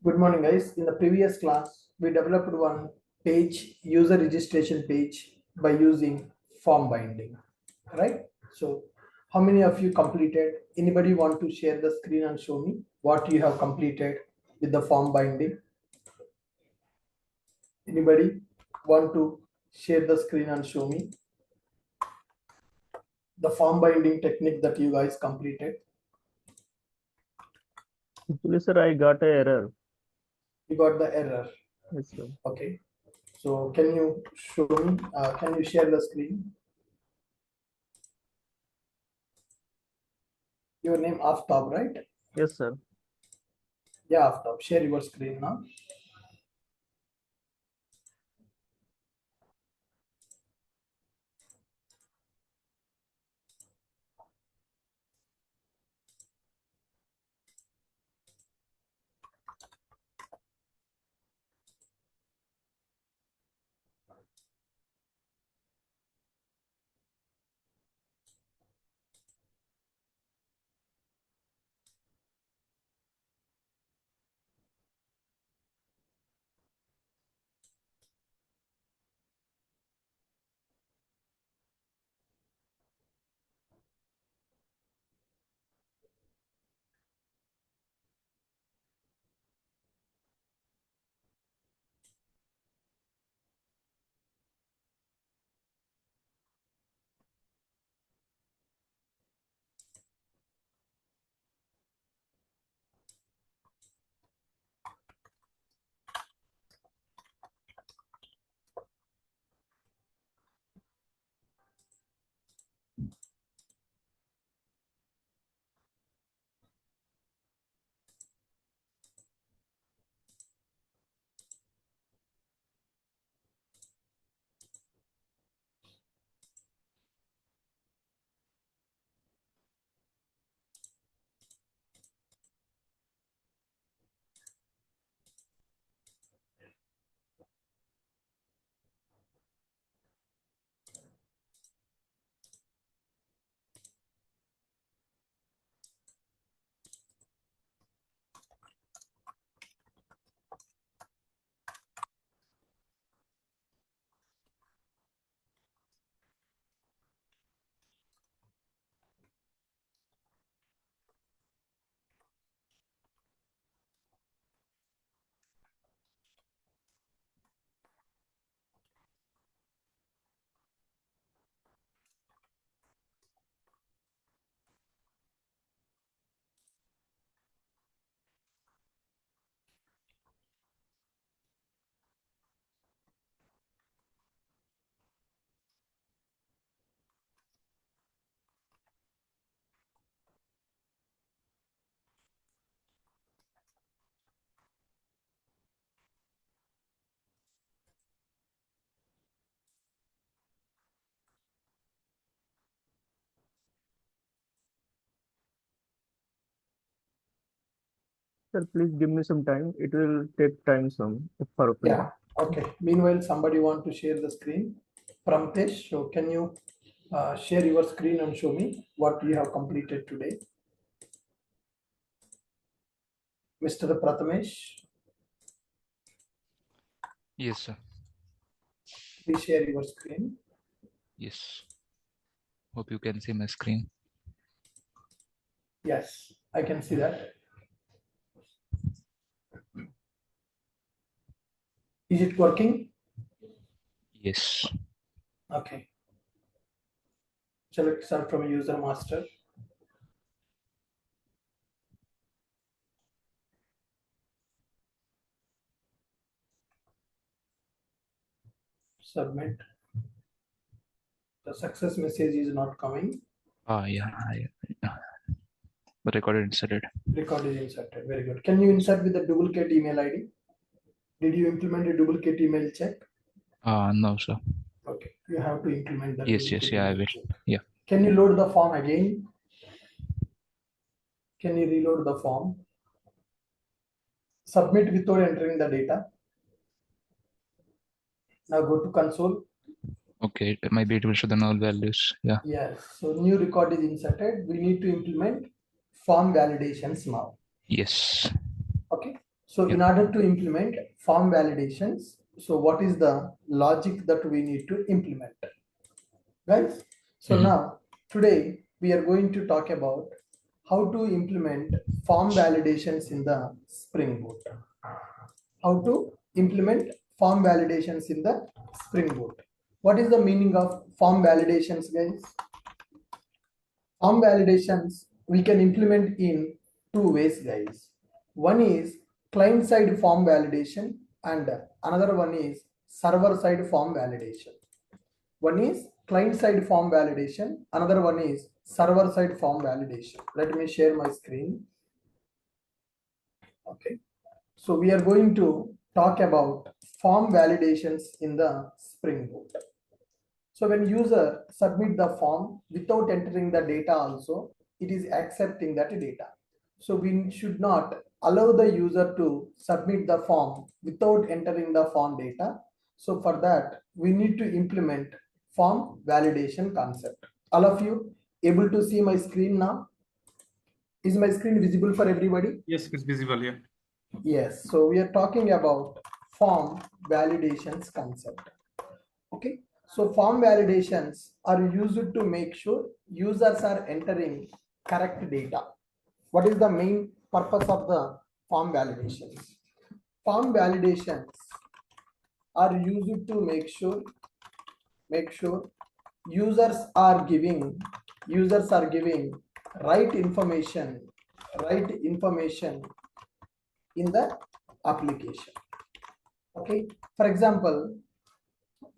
Good morning, guys. In the previous class, we developed one page, user registration page, by using form binding, right? So, how many of you completed? Anybody want to share the screen and show me what you have completed with the form binding? Anybody want to share the screen and show me the form binding technique that you guys completed? Actually, sir, I got an error. You got the error. Yes, sir. Okay. So, can you show me? Can you share the screen? Your name Aftab, right? Yes, sir. Yeah, Aftab, share your screen now. Sir, please give me some time. It will take time for opening. Yeah, okay. Meanwhile, somebody want to share the screen. Pramtesh, so can you share your screen and show me what you have completed today? Mr. Prathamesh, Yes, sir. please share your screen. Yes. Hope you can see my screen. Yes, I can see that. Is it working? Yes. Okay. Select start from user master. Submit. The success message is not coming. Yeah. Recorded inserted. Record is inserted. Very good. Can you insert with the duplicate email ID? Did you implement a duplicate email check? No, sir. Okay. You have to implement that. Yes, yeah, I will. Check. Yeah. Can you load the form again? Can you reload the form? Submit without entering the data. Now go to console. Okay, maybe it will show the null values. Yeah. Yes. So new record is inserted. We need to implement form validations now. Yes. Okay. So Yep. in order to implement form validations, so what is the logic that we need to implement, guys? So now today we are going to talk about how to implement form validations in the Spring Boot. How to implement form validations in the Spring Boot. What is the meaning of form validations, guys? Form validations we can implement in two ways, guys. One is client-side form validation and another one is server-side form validation. One is client-side form validation, another one is server-side form validation. Let me share my screen. Okay. So we are going to talk about form validations in the Spring Boot. So when user submit the form without entering the data also, it is accepting that data. So we should not allow the user to submit the form without entering the form data. So for that, we need to implement form validation concept. All of you able to see my screen now? Is my screen visible for everybody? Yes, it's visible here. Yes, so we are talking about form validations concept. Okay, so form validations are used to make sure users are entering correct data. What is the main purpose of the form validations? Form validations are used to make sure users are giving right information in the application. Okay, for example,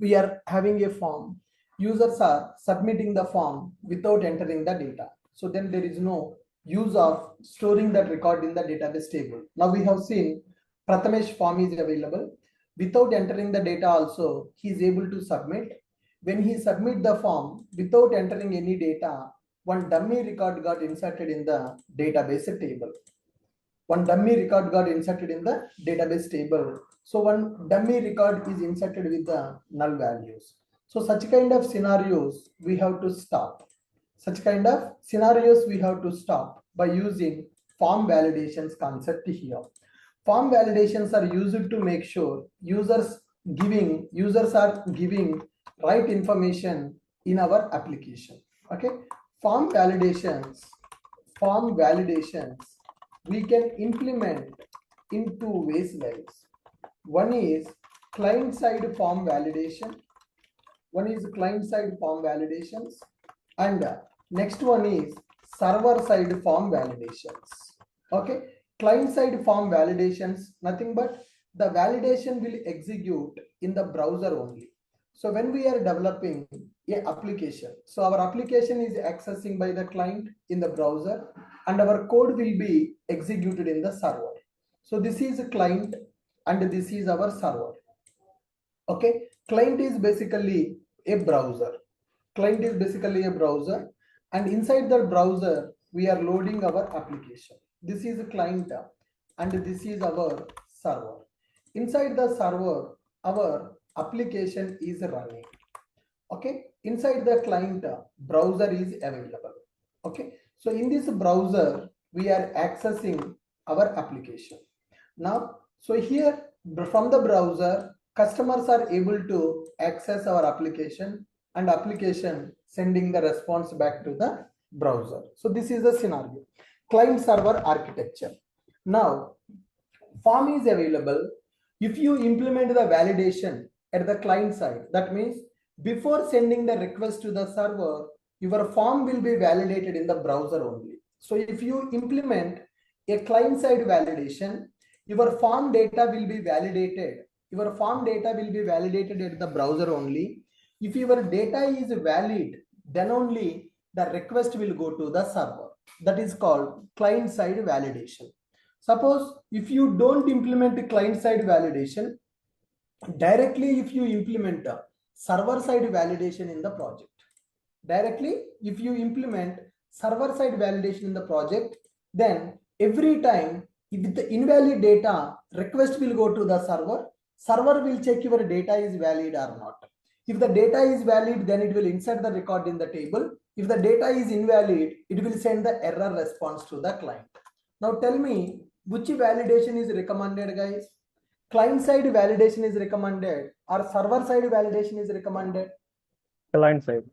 we are having a form, users are submitting the form without entering the data, so then there is no use of storing that record in the database table. Now we have seen Prathamesh form is available without entering the data also he is able to submit. When he submit the form without entering any data, one dummy record got inserted in the database table. One dummy record got inserted in the database table. So one dummy record is inserted with the null values. So such kind of scenarios we have to stop. By using form validations concept here. Form validations are used to make sure users are giving right information in our application. Okay, form validations we can implement in two ways, guys. One is client-side form validation. And next one is server-side form validations. Okay, client-side form validations, nothing but the validation will execute in the browser only. So when we are developing a application, so our application is accessing by the client in the browser and our code will be executed in the server. So this is a client and this is our server. Okay, client is basically a browser. And inside the browser we are loading our application. This is a client and this is our server. Inside the server our application is running. Okay, inside the client browser is available. Okay, so in this browser we are accessing our application. Now so here from the browser customers are able to access our application and application sending the response back to the browser. So this is the scenario, client server architecture. Now form is available. If you implement the validation at the client side, that means before sending the request to the server, your form will be validated in the browser only. So if you implement a client side validation, your form data will be validated. At the browser only. If your data is valid, then only the request will go to the server. That is called client side validation. Suppose if you don't implement client side validation, directly if you implement a server side validation in the project, then every time if the invalid data request will go to the server will check your data is valid or not. If the data is valid, then it will insert the record in the table. If the data is invalid, it will send the error response to the client. Now tell me, which validation is recommended, guys? Client side validation is recommended or server side validation is recommended? Client side.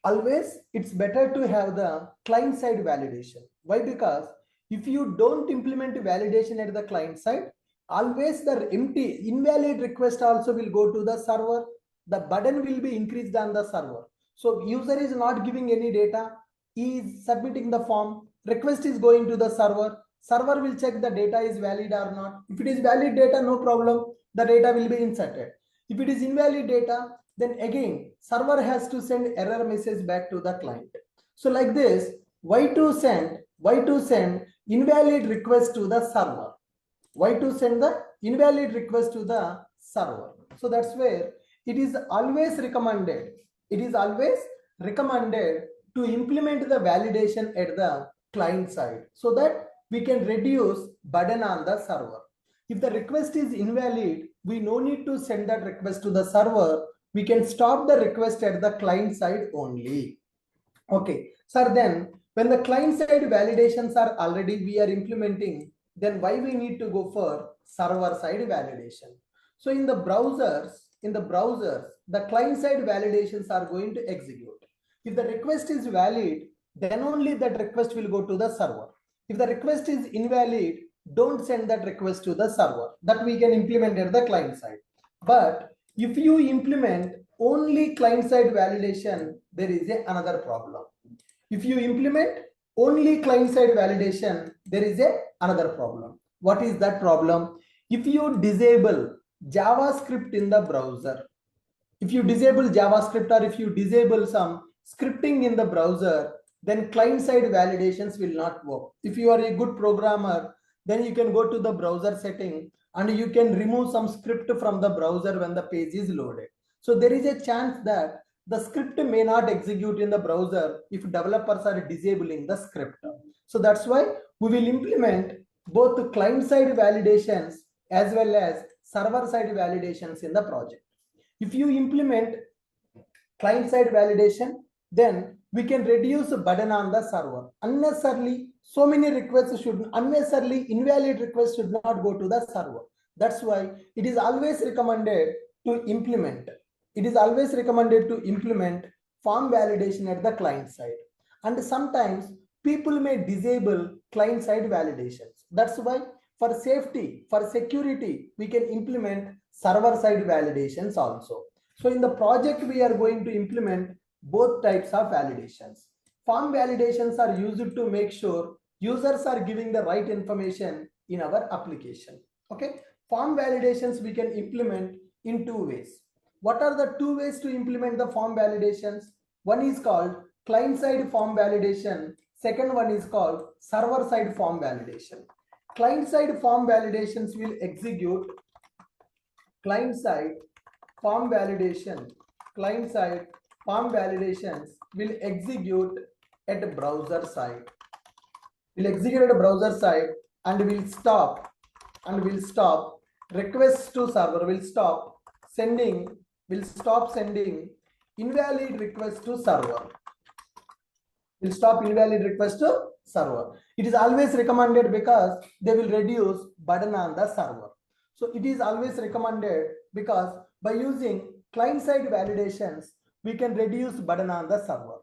Always it's better to have the client side validation. Why? Because if you don't implement validation at the client side, always the empty invalid request also will go to the server. The burden will be increased on the server. So user is not giving any data, he is submitting the form, request is going to the server, server will check the data is valid or not. If it is valid data, no problem, the data will be inserted. If it is invalid data, then again server has to send error message back to the client. So like this, why to send invalid request to the server? Why to send the invalid request to the server? So that's where it is always recommended. It is always recommended to implement the validation at the client side so that we can reduce burden on the server. If the request is invalid, we no need to send that request to the server. We can stop the request at the client side only. Okay, sir, then when the client side validations are already we are implementing, then why we need to go for server side validation? So in the browsers, the client side validations are going to execute. If the request is valid, then only that request will go to the server. If the request is invalid, don't send that request to the server. That we can implement at the client side. But if you implement only client side validation, there is another problem. If you implement only client side validation, there is another problem. What is that problem? If you disable JavaScript in the browser, if you disable JavaScript or if you disable some scripting in the browser, then client side validations will not work. If you are a good programmer, then you can go to the browser setting and you can remove some script from the browser when the page is loaded. So there is a chance that the script may not execute in the browser if developers are disabling the script. So that's why we will implement both the client side validations as well as server side validations in the project. If you implement client side validation, then we can reduce the burden on the server. Unnecessarily, so many requests unnecessarily invalid requests should not go to the server. That's why it is always recommended to implement. It is always recommended to implement form validation at the client side. And sometimes people may disable client side validations. That's why for safety, for security, we can implement server side validations also. So in the project, we are going to implement both types of validations. Form validations are used to make sure users are giving the right information in our application. Okay, form validations we can implement in two ways. What are the two ways to implement the form validations? One is called client side form validation. Second one is called server side form validation. Client side form validations will execute client side form validation. Client side form validations will execute at a browser side. Will execute at a browser side and will stop requests to server, will stop sending invalid requests to server. Will stop invalid request to server. It is always recommended because they will reduce burden on the server. So it is always recommended because by using client side validations, we can reduce burden on the server.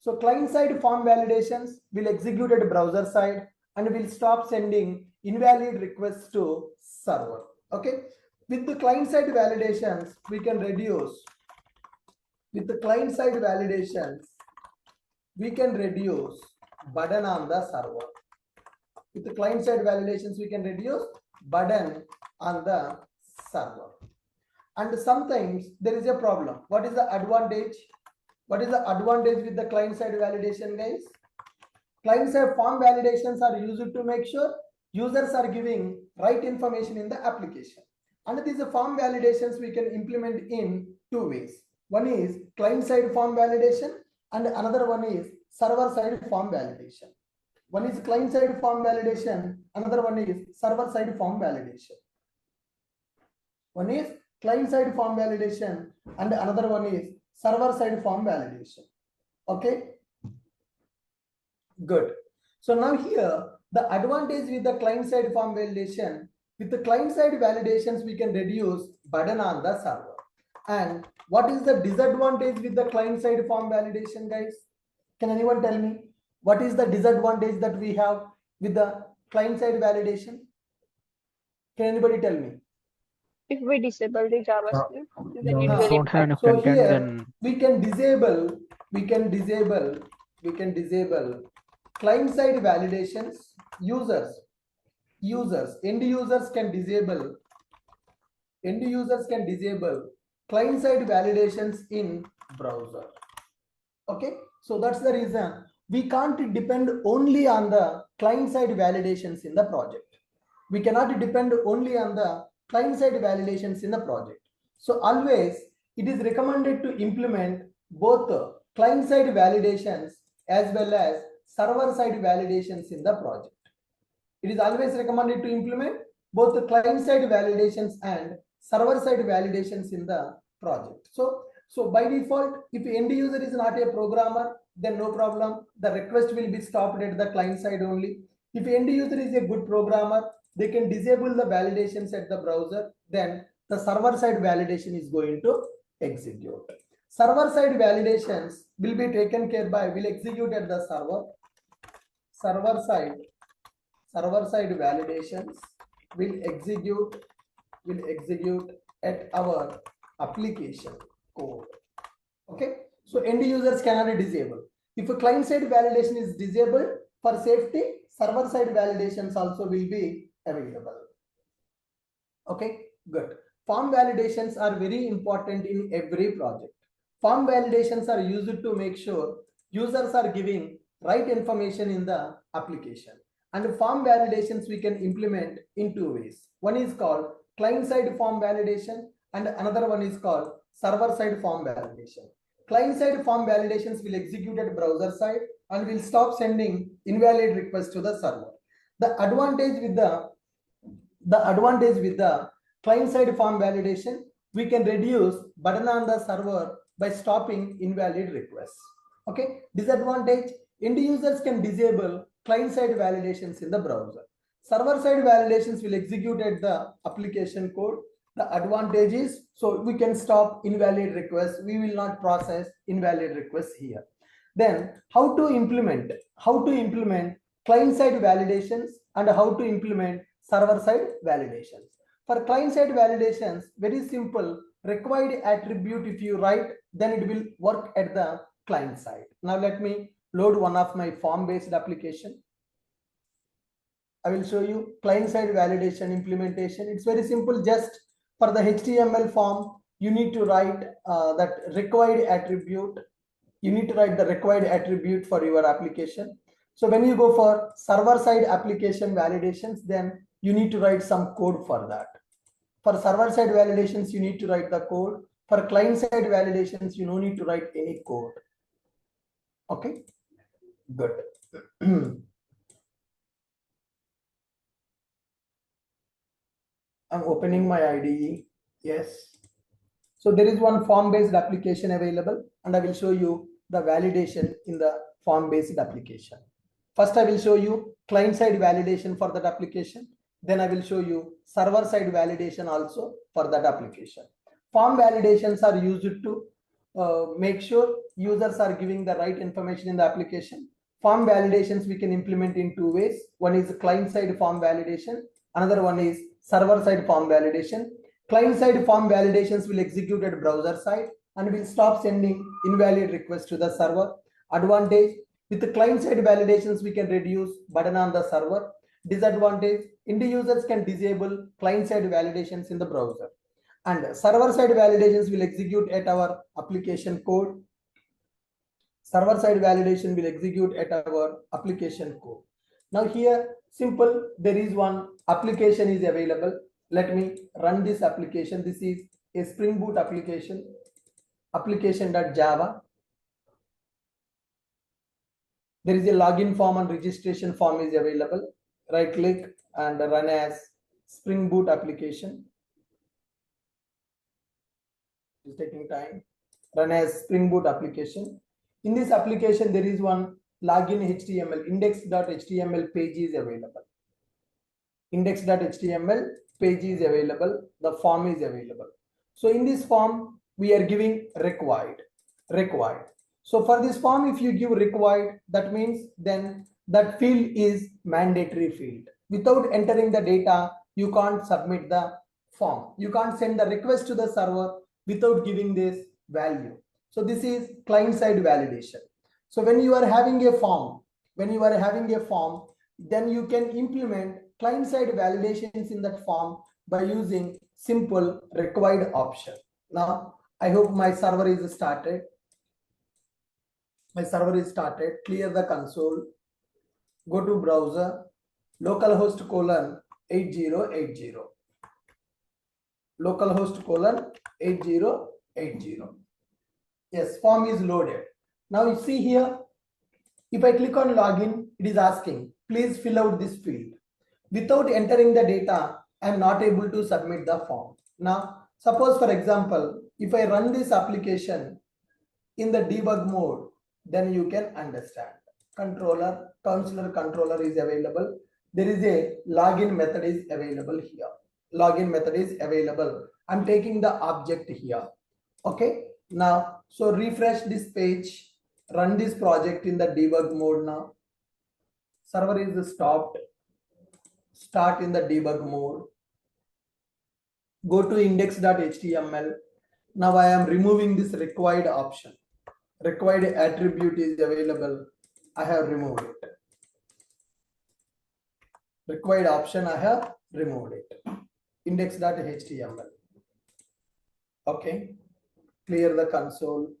So client side form validations will execute at browser side and will stop sending invalid requests to server. Okay. With the client side validations, we can reduce. With the client side validations, we can reduce burden on the server. With the client side validations, we can reduce burden on the server. And sometimes there is a problem. What is the advantage? What is the advantage with the client side validation, guys? Client side form validations are used to make sure users are giving right information in the application. And these form validations we can implement in two ways. One is client side form validation and another one is server side form validation. One is client side form validation, another one is server side form validation. One is client side form validation and another one is server side form validation. Okay, good. So now here The advantage with the client-side form validation, with the client-side validations, we can reduce burden on the server. And what is the disadvantage with the client-side form validation, guys? Can anyone tell me what is the disadvantage that we have with the client-side validation? Can anybody tell me? If we disable the JavaScript, then it Huh. will Don't have any impact. So content, here then we can disable client-side validations. End users can disable client-side validations in browser. Okay, so that's the reason we can't depend only on the client-side validations in the project. We cannot depend only on the client-side validations in the project. So always it is recommended to implement both client-side validations as well as server-side validations in the project. It is always recommended to implement both the client-side validations and server-side validations in the project. So by default, if end user is not a programmer, then no problem. The request will be stopped at the client side only. If end user is a good programmer, they can disable the validations at the browser. Then the server side validation is going to execute. Server side validations will be taken care by, will execute at the server. Server side validations will execute at our application code. Okay, so end users cannot disable. If a client side validation is disabled, for safety, server side validations also will be available. Okay, good. Form validations are very important in every project. Form validations are used to make sure users are giving right information in the application. And form validations we can implement in two ways. One is called client side form validation and another one is called server side form validation. Client side form validations will execute at browser side and will stop sending invalid requests to the server. The advantage with the client side form validation, we can reduce burden on the server by stopping invalid requests. Okay, disadvantage, end users can disable client side validations in the browser. Server side validations will execute at the application code. The advantage is, so we can stop invalid requests. We will not process invalid requests here. Then how to implement client side validations and how to implement server side validations. For client side validations, very simple, required attribute if you write, then it will work at the client side. Now let me load one of my form based application. I will show you client side validation implementation. It's very simple. Just for the HTML form, you need to write that required attribute. You need to write the required attribute for your application. So when you go for server side application validations, then you need to write some code for that. For server side validations, you need to write the code. For client side validations, you no need to write any code. Okay, good. I'm opening my IDE. Yes. So there is one form-based application available, and I will show you the validation in the form-based application. First, I will show you client-side validation for that application. Then I will show you server-side validation also for that application. Form validations are used to make sure users are giving the right information in the application. Form validations we can implement in two ways. One is client-side form validation. Another one is server-side form validation. Client-side form validations will execute at browser side and will stop sending invalid requests to the server. Advantage, with the client-side validations, we can reduce burden on the server. Disadvantage, end users can disable client-side validations in the browser. And server-side validations will execute at our application code. Server-side validation will execute at our application code. Now here, simple, there is one application is available. Let me run this application. This is a Spring Boot application, application.java. There is a login form and registration form is available. Right click and run as Spring Boot application. It's taking time. Run as Spring Boot application. In this application, there is one login HTML, index.html page is available. Index.html page is available. The form is available. So in this form, we are giving required. So for this form, if you give required, that means then that field is mandatory field. Without entering the data, you can't submit the form. You can't send the request to the server without giving this value. So this is client-side validation. So when you are having a form, then you can implement client-side validations in that form by using simple required option. Now, I hope my server is started. Clear the console. Go to browser, localhost :8080. Localhost :8080. Yes, form is loaded. Now you see here, if I click on login, it is asking, please fill out this field. Without entering the data, I am not able to submit the form. Now, suppose for example, if I run this application in the debug mode, then you can understand. Counselor controller is available. There is a login method is available here. I'm taking the object here. Okay. Now, so refresh this page, run this project in the debug mode now. Server is stopped. Start in the debug mode. Go to index.html. Now I am removing this required option. Required attribute is available. I have removed it. Required option, I have removed it. Index.html. Okay. Clear the console.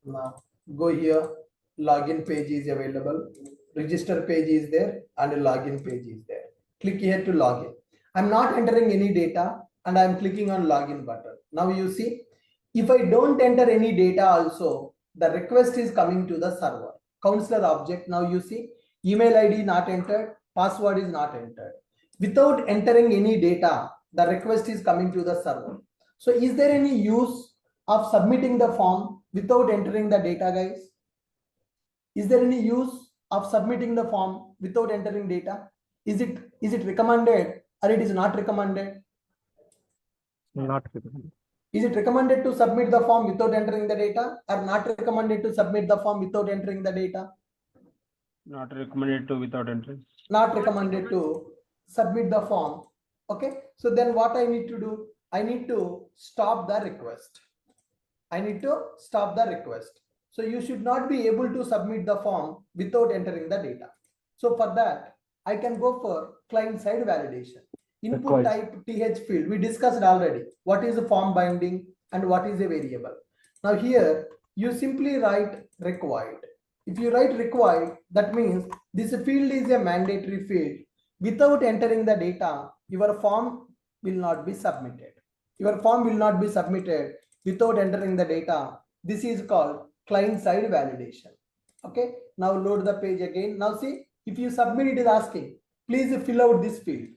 Now go here. Login page is available. Register page is there and a login page is there. Click here to login. I'm not entering any data and I'm clicking on login button. Now you see, if I don't enter any data also, the request is coming to the server. Counselor object, now you see, email ID not entered, password is not entered. Without entering any data, the request is coming to the server. So is there any use of submitting the form without entering the data, guys? Is there any use of submitting the form without entering data? Is it recommended or it is not recommended? Not recommended. Is it recommended to submit the form without entering the data or not recommended to submit the form without entering the data? Not recommended to without entering. Not recommended to submit the form. Okay. So then what I need to do? I need to stop the request. So you should not be able to submit the form without entering the data. So for that, I can go for client-side validation. Input type th field, we discussed already. What is a form binding and what is a variable? Now here, you simply write required. If you write required, that means this field is a mandatory field. Without entering the data, your form will not be submitted. Without entering the data. This is called client-side validation. Okay. Now load the page again. Now see, if you submit, it is asking, please fill out this field.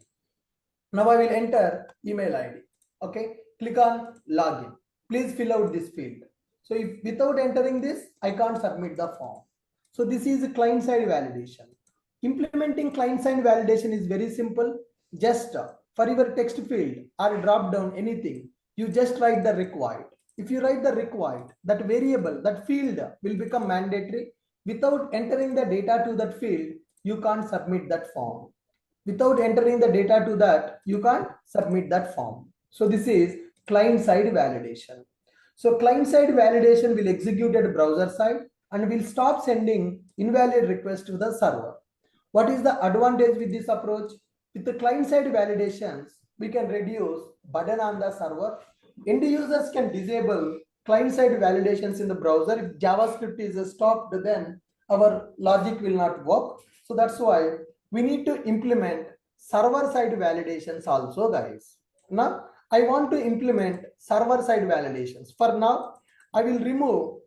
Now I will enter email ID. Okay. Click on login. Please fill out this field. So if without entering this, I can't submit the form. So this is client-side validation. Implementing client-side validation is very simple. Just for your text field or drop down anything, you just write the required. If you write the required, that variable, that field will become mandatory. Without entering the data to that field, you can't submit that form. Without entering the data to that, you can't submit that form. So this is client-side validation. So client-side validation will execute at browser side and will stop sending invalid requests to the server. What is the advantage with this approach? With the client-side validations, we can reduce burden on the server. End users can disable client-side validations in the browser. If JavaScript is stopped, then our logic will not work. So that's why we need to implement server-side validations also, guys. Now, I want to implement server-side validations. For now, I will remove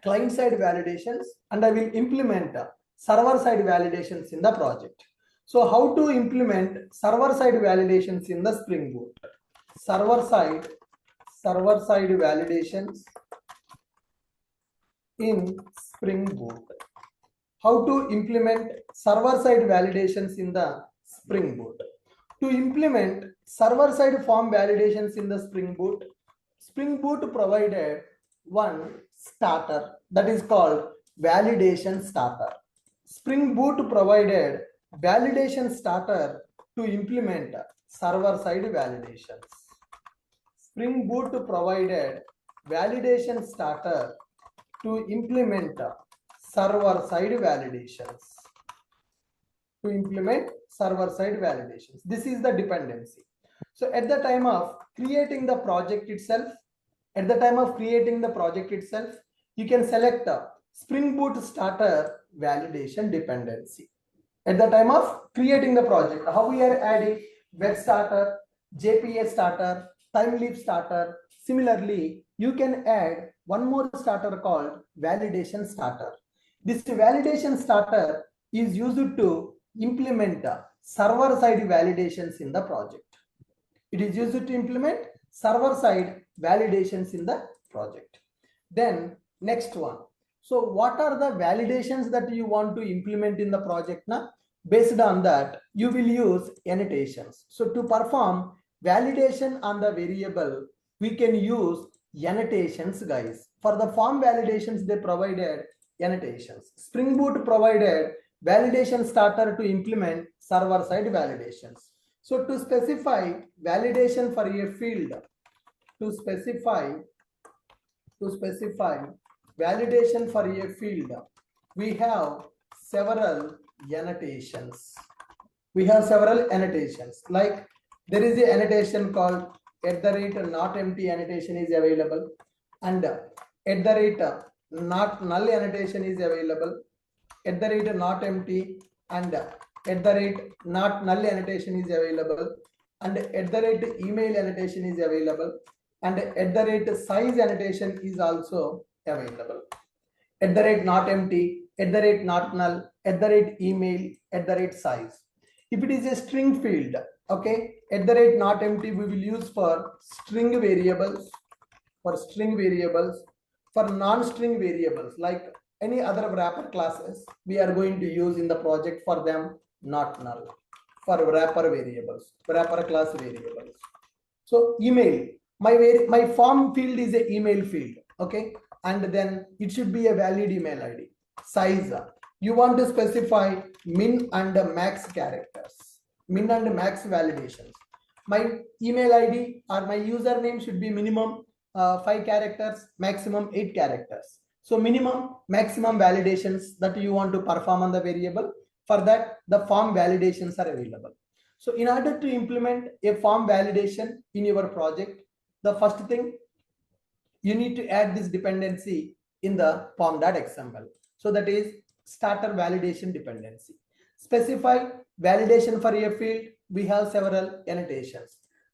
client-side validations and I will implement server-side validations in the project. So how to implement server-side validations in the Spring Boot? Server-side server-side validations in Spring Boot. How to implement server-side validations in the Spring Boot? To implement server-side form validations in the Spring Boot provided one starter that is called validation starter. Spring Boot provided validation starter to implement server-side validations. Spring Boot provided validation starter to implement server-side validations. This is the dependency. So at the time of creating the project itself, you can select a Spring Boot starter validation dependency. At the time of creating the project, how we are adding web starter, JPA starter, time leap starter. Similarly, you can add one more starter called validation starter. This validation starter is used to implement server-side validations in the project. It is used to implement server-side validations in the project. Then next one. So what are the validations that you want to implement in the project now? Based on that, you will use annotations. So to perform validation on the variable, we can use annotations, guys. For the form validations, they provided annotations. Spring Boot provided validation starter to implement server-side validations. So to specify validation for a field, validation for a field, we have several annotations. Like there is an annotation called @NotEmpty annotation is available, and @NotNull annotation is available, @NotEmpty and @NotNull annotation is available, and email annotation is available, and @size annotation is also available. @NotEmpty, @NotNull, email, @size. If it is a string field, okay, @NotEmpty we will use for string variables, for non-string variables like any other wrapper classes we are going to use in the project, for them not null, for wrapper class variables. So email, my form field is a email field, okay, and then it should be a valid email ID. Size, you want to specify min and max characters, min and max validations. My email ID or my username should be minimum 5 characters, maximum 8 characters. So minimum, maximum validations that you want to perform on the variable. For that, the form validations are available. So in order to implement a form validation in your project, the first thing, you need to add this dependency in the form.xml. So that is starter validation dependency. Specify validation for a field. We have several annotations.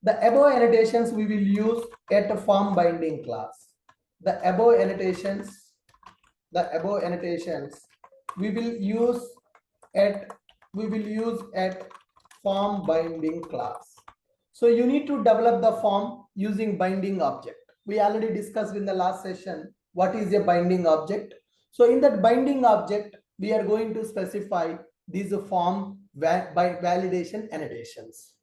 The above annotations we will use at a form binding class. The above annotations we will use at form binding class. So you need to develop the form using binding object. We already discussed in the last session what is a binding object. So in that binding object, we are going to specify these form validation annotations.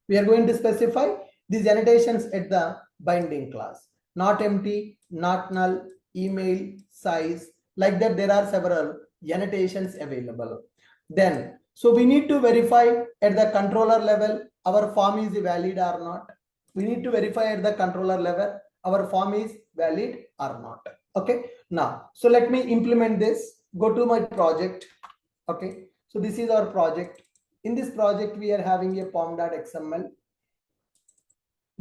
We are going to specify these annotations at the binding class. Not empty, not null, email, size, like that there are several annotations available. Then, so we need to verify at the controller level our form is valid or not. We need to verify at the controller level our form is valid or not. Okay, now, so let me implement this. Go to my project. Okay, so this is our project. In this project, we are having a pom.xml.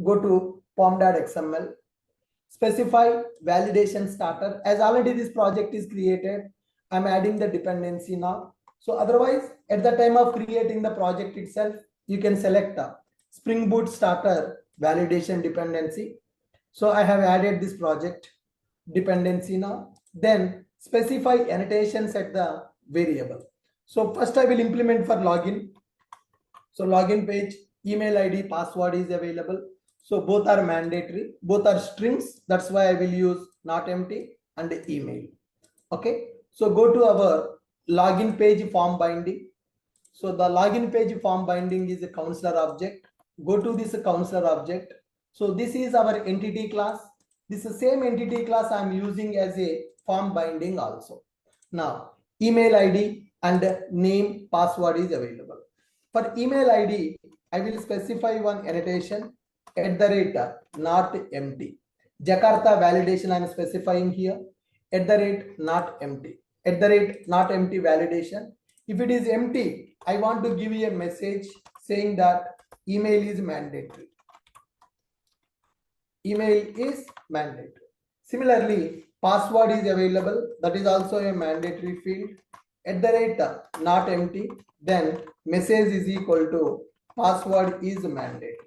Go to pom.xml. Specify validation starter. As already this project is created, I'm adding the dependency now. So otherwise, at the time of creating the project itself, you can select a Spring Boot starter validation dependency. So I have added this project dependency now. Then specify annotations at the variable. So first I will implement for login. So login page, email ID, password is available. So both are mandatory, both are strings. That's why I will use not empty and email. Okay. So go to our login page form binding. So the login page form binding is a counselor object. Go to this counselor object. So this is our entity class. This is the same entity class I am using as a form binding also. Now email ID and name password is available. For email ID, I will specify one annotation @ not empty. Jakarta validation I am specifying here @ not empty. @ not empty validation. If it is empty, I want to give you a message saying that email is mandatory. Email is mandatory. Similarly, password is available. That is also a mandatory field. @ not empty. Then message is equal to password is mandatory.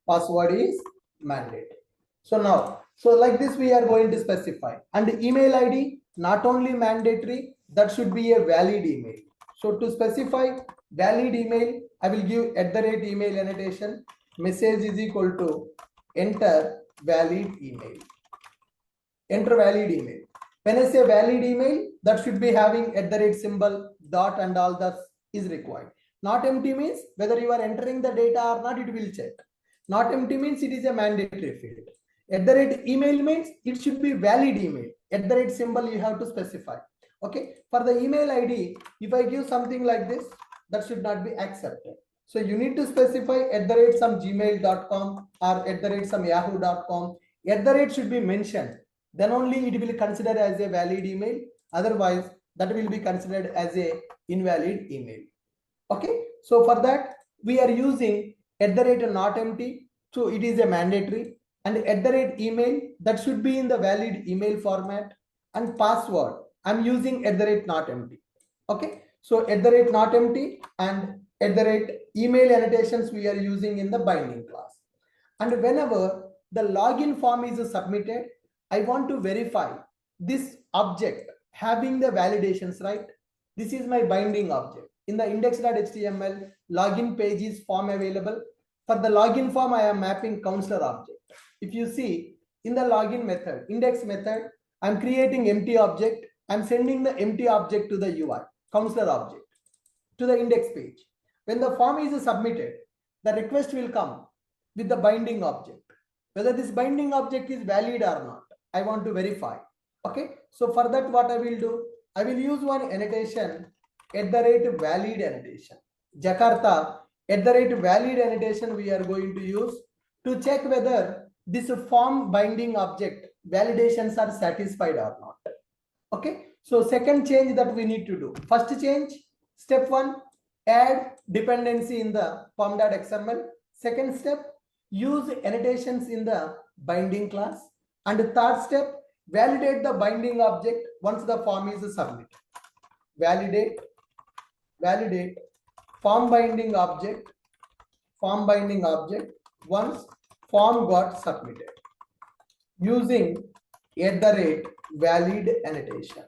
Password is mandatory. So now, so like this we are going to specify. And email ID not only mandatory, that should be a valid email. So to specify valid email, I will give @email annotation. Message is equal to enter valid email. Enter valid email. When I say valid email, that should be having @ dot and all that is required. Not empty means whether you are entering the data or not, it will check. Not empty means it is a mandatory field. @email means it should be valid email. @ you have to specify. Okay. For the email ID, if I give something like this, that should not be accepted. So you need to specify @ gmail.com or @ yahoo.com. @ should be mentioned. Then only it will be considered as a valid email. Otherwise, that will be considered as a invalid email. Okay. So for that, we are using @ not empty. So it is a mandatory. And @email, that should be in the valid email format. And password, I'm using @not empty. Okay. So @not empty and @email annotations we are using in the binding class. And whenever the login form is submitted, I want to verify this object having the validations, right? This is my binding object. In the index.html, login page is form available. For the login form, I am mapping counselor object. If you see in the login method, index method, I'm creating empty object. I'm sending the empty object to the UI, counselor object, to the index page. When the form is submitted, the request will come with the binding object. Whether this binding object is valid or not, I want to verify. Okay. So for that, what I will do, I will use one annotation @valid annotation. Jakarta @valid annotation we are going to use to check whether this form binding object validations are satisfied or not. Okay. So second change that we need to do. First change, step 1, add dependency in the form.xml. Second step, use annotations in the binding class. And the third step, validate the binding object once the form is submitted. Validate form binding object once form got submitted using @valid annotation.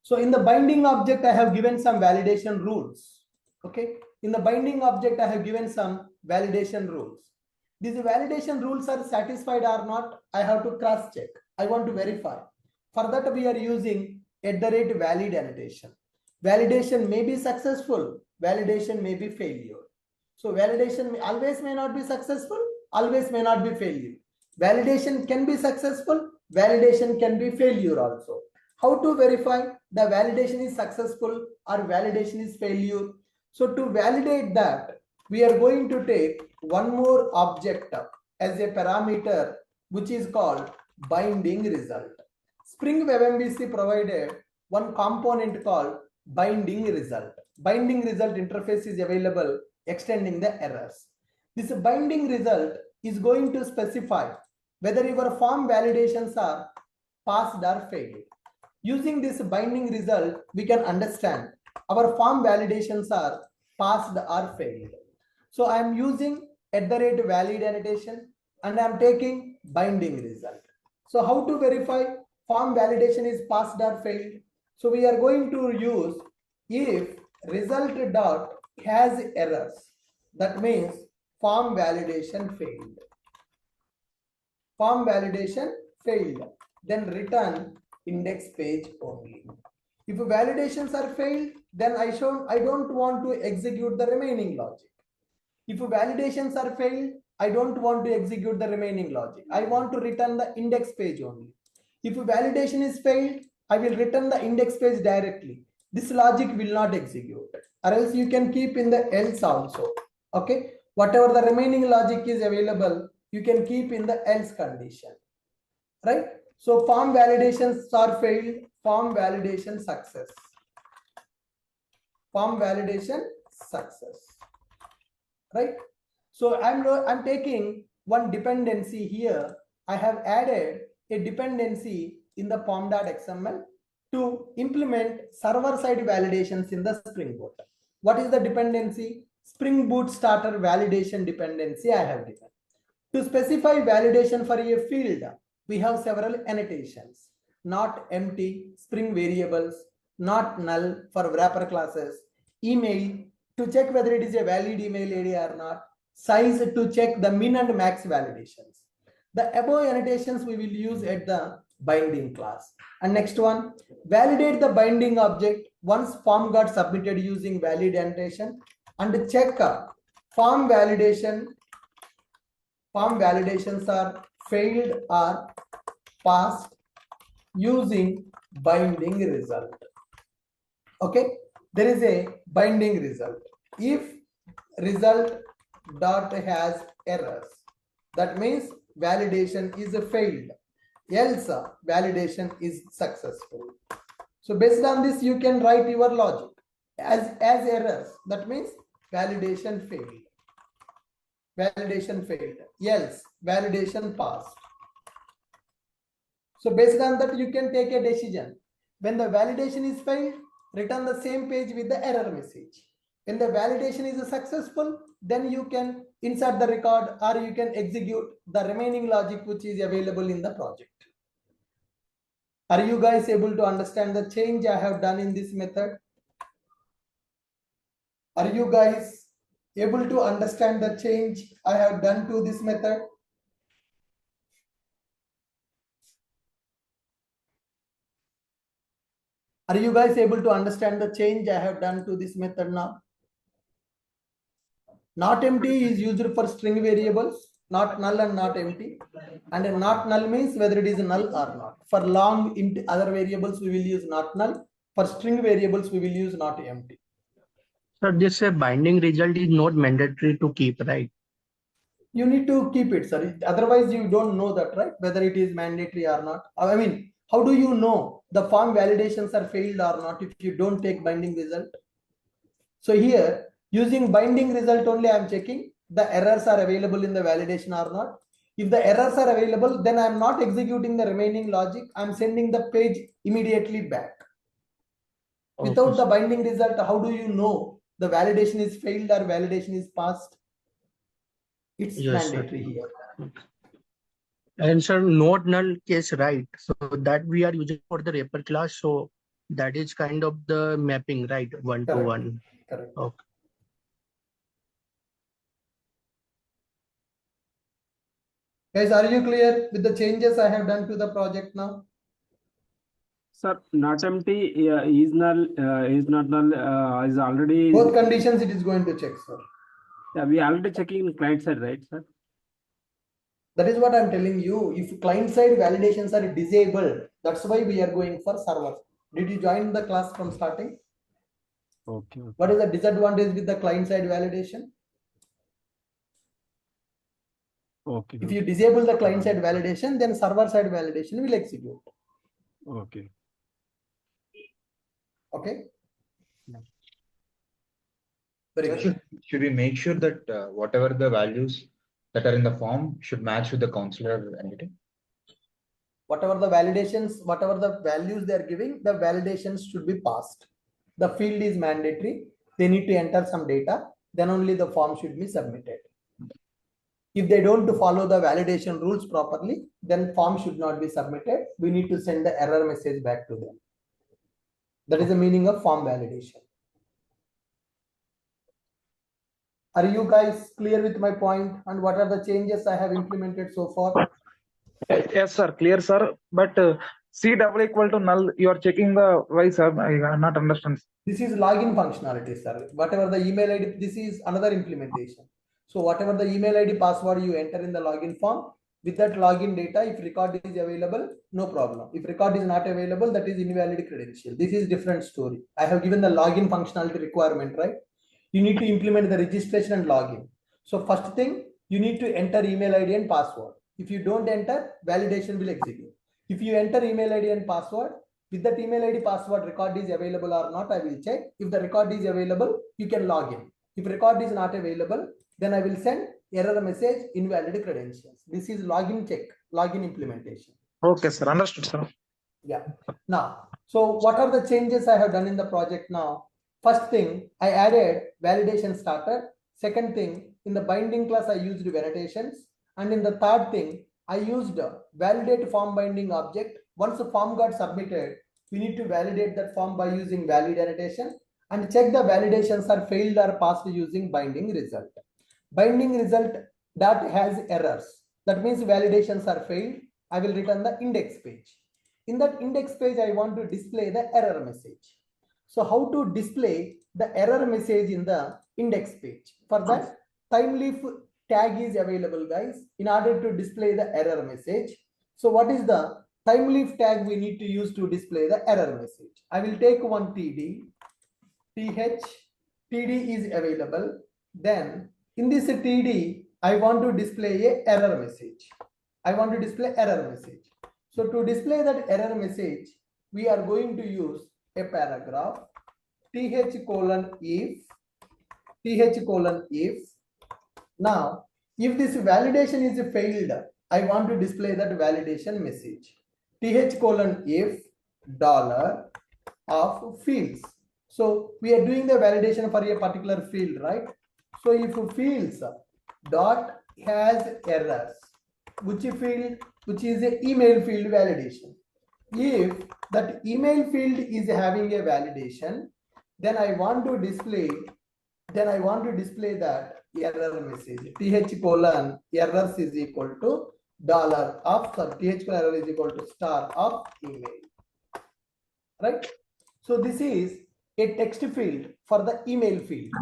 So in the binding object, I have given some validation rules. Okay. In the binding object, I have given some validation rules. These validation rules are satisfied or not, I have to cross check. I want to verify. For that, we are using @valid annotation. Validation may be successful, validation may be failure. So validation always may not be successful, always may not be failure. Validation can be successful, validation can be failure also. How to verify the validation is successful or validation is failure? So to validate that, we are going to take one more object as a parameter, which is called binding result. Spring Web MVC provided one component called binding result. Binding result interface is available extending the errors. This binding result is going to specify whether your form validations are passed or failed. Using this binding result, we can understand our form validations are passed or failed. So I am using @valid annotation and I am taking binding result. So how to verify form validation is passed or failed? So we are going to use if result dot has errors. That means form validation failed. Form validation failed. Then return index page only. If validations are failed, then I don't want to execute the remaining logic. If validations are failed, I don't want to execute the remaining logic. I want to return the index page only. If validation is failed, I will return the index page directly. This logic will not execute, or else you can keep in the else also. Okay, whatever the remaining logic is available, you can keep in the else condition, right? So form validations are failed, form validation success. Form validation success, right? So I'm taking one dependency here. I have added a dependency in the form.xml to implement server-side validations in the Spring Boot. What is the dependency? Spring Boot starter validation dependency I have given. To specify validation for a field, we have several annotations. Not empty, Spring variables, not null for wrapper classes, email to check whether it is a valid email ID or not, size to check the min and max validations. The above annotations we will use at the binding class. And next one, validate the binding object once form got submitted using valid annotation, and check form validations are failed or passed using binding result. Okay, there is a binding result. If result dot has errors, that means validation is failed, else validation is successful. So based on this, you can write your logic as errors, that means validation failed, else validation passed. So based on that, you can take a decision. When the validation is failed, return the same page with the error message. When the validation is successful, then you can insert the record or you can execute the remaining logic which is available in the project. Are you guys able to understand the change I have done in this method? Are you guys able to understand the change I have done to this method? Are you guys able to understand the change I have done to this method now? Not empty is used for string variables, not null and not empty. And not null means whether it is null or not. For long other variables, we will use not null. For string variables, we will use not empty. So this binding result is not mandatory to keep, right? You need to keep it, sir. Otherwise, you don't know that, right? Whether it is mandatory or not. I mean, how do you know the form validations are failed or not if you don't take binding result? So here, using binding result only, I am checking the errors are available in the validation or not. If the errors are available, then I am not executing the remaining logic. I am sending the page immediately back. Without the binding result, how do you know the validation is failed or validation is passed? It's mandatory here. And sir, not null case, right? So that we are using for the wrapper class. So that is kind of the mapping, right? One to one. Correct. Okay. Guys, are you clear with the changes I have done to the project now? Sir, not empty is null, is not null, is already. Both conditions it is going to check, sir. Yeah, we already checking client side, right, sir? That is what I'm telling you. If client side validations are disabled, that's why we are going for server. Did you join the class from starting? Okay. What is the disadvantage with the client side validation? Okay. If you disable the client side validation, then server side validation will execute. Okay. Okay. Yeah. Very good. Should we make sure that whatever the values that are in the form should match with the counselor entity? Whatever the validations, whatever the values they are giving, the validations should be passed. The field is mandatory. They need to enter some data. Then only the form should be submitted. If they don't follow the validation rules properly, then form should not be submitted. We need to send the error message back to them. That is the meaning of form validation. Are you guys clear with my point and what are the changes I have implemented so far? Yes, sir. Clear, sir. But C double equal to null. You are checking the why, sir. I not understand. This is login functionality, sir. Whatever the email ID, this is another implementation. So whatever the email ID password you enter in the login form, with that login data, if record is available, no problem. If record is not available, that is invalid credential. This is different story. I have given the login functionality requirement, right? You need to implement the registration and login. So first thing, you need to enter email ID and password. If you don't enter, validation will execute. If you enter email ID and password, with that email ID password record is available or not, I will check. If the record is available, you can log in. If record is not available, then I will send error message, invalid credentials. This is login check, login implementation. Okay, sir. Understood, sir. Yeah. Now, so what are the changes I have done in the project now? First thing, I added validation starter. Second thing, in the binding class, I used annotations. And in the third thing, I used validate form binding object. Once the form got submitted, we need to validate that form by using valid annotation and check the validations are failed or passed using binding result. Binding result that has errors. That means validations are failed. I will return the index page. In that index page, I want to display the error message. So how to display the error message in the index page? For that, timeleaf tag is available, guys, in order to display the error message. So what is the timeleaf tag we need to use to display the error message? I will take one td, th, td is available. Then in this td, I want to display a error message. I want to display error message. So to display that error message, we are going to use a paragraph th colon if. Now, if this validation is failed, I want to display that validation message. th colon if dollar of fields. So we are doing the validation for a particular field, right? So if fields dot has errors, which field, which is a email field validation. If that email field is having a validation, then I want to display that error message. th colon errors is equal to dollar of, th colon error is equal to star of email. Right? So this is a text field for the email field.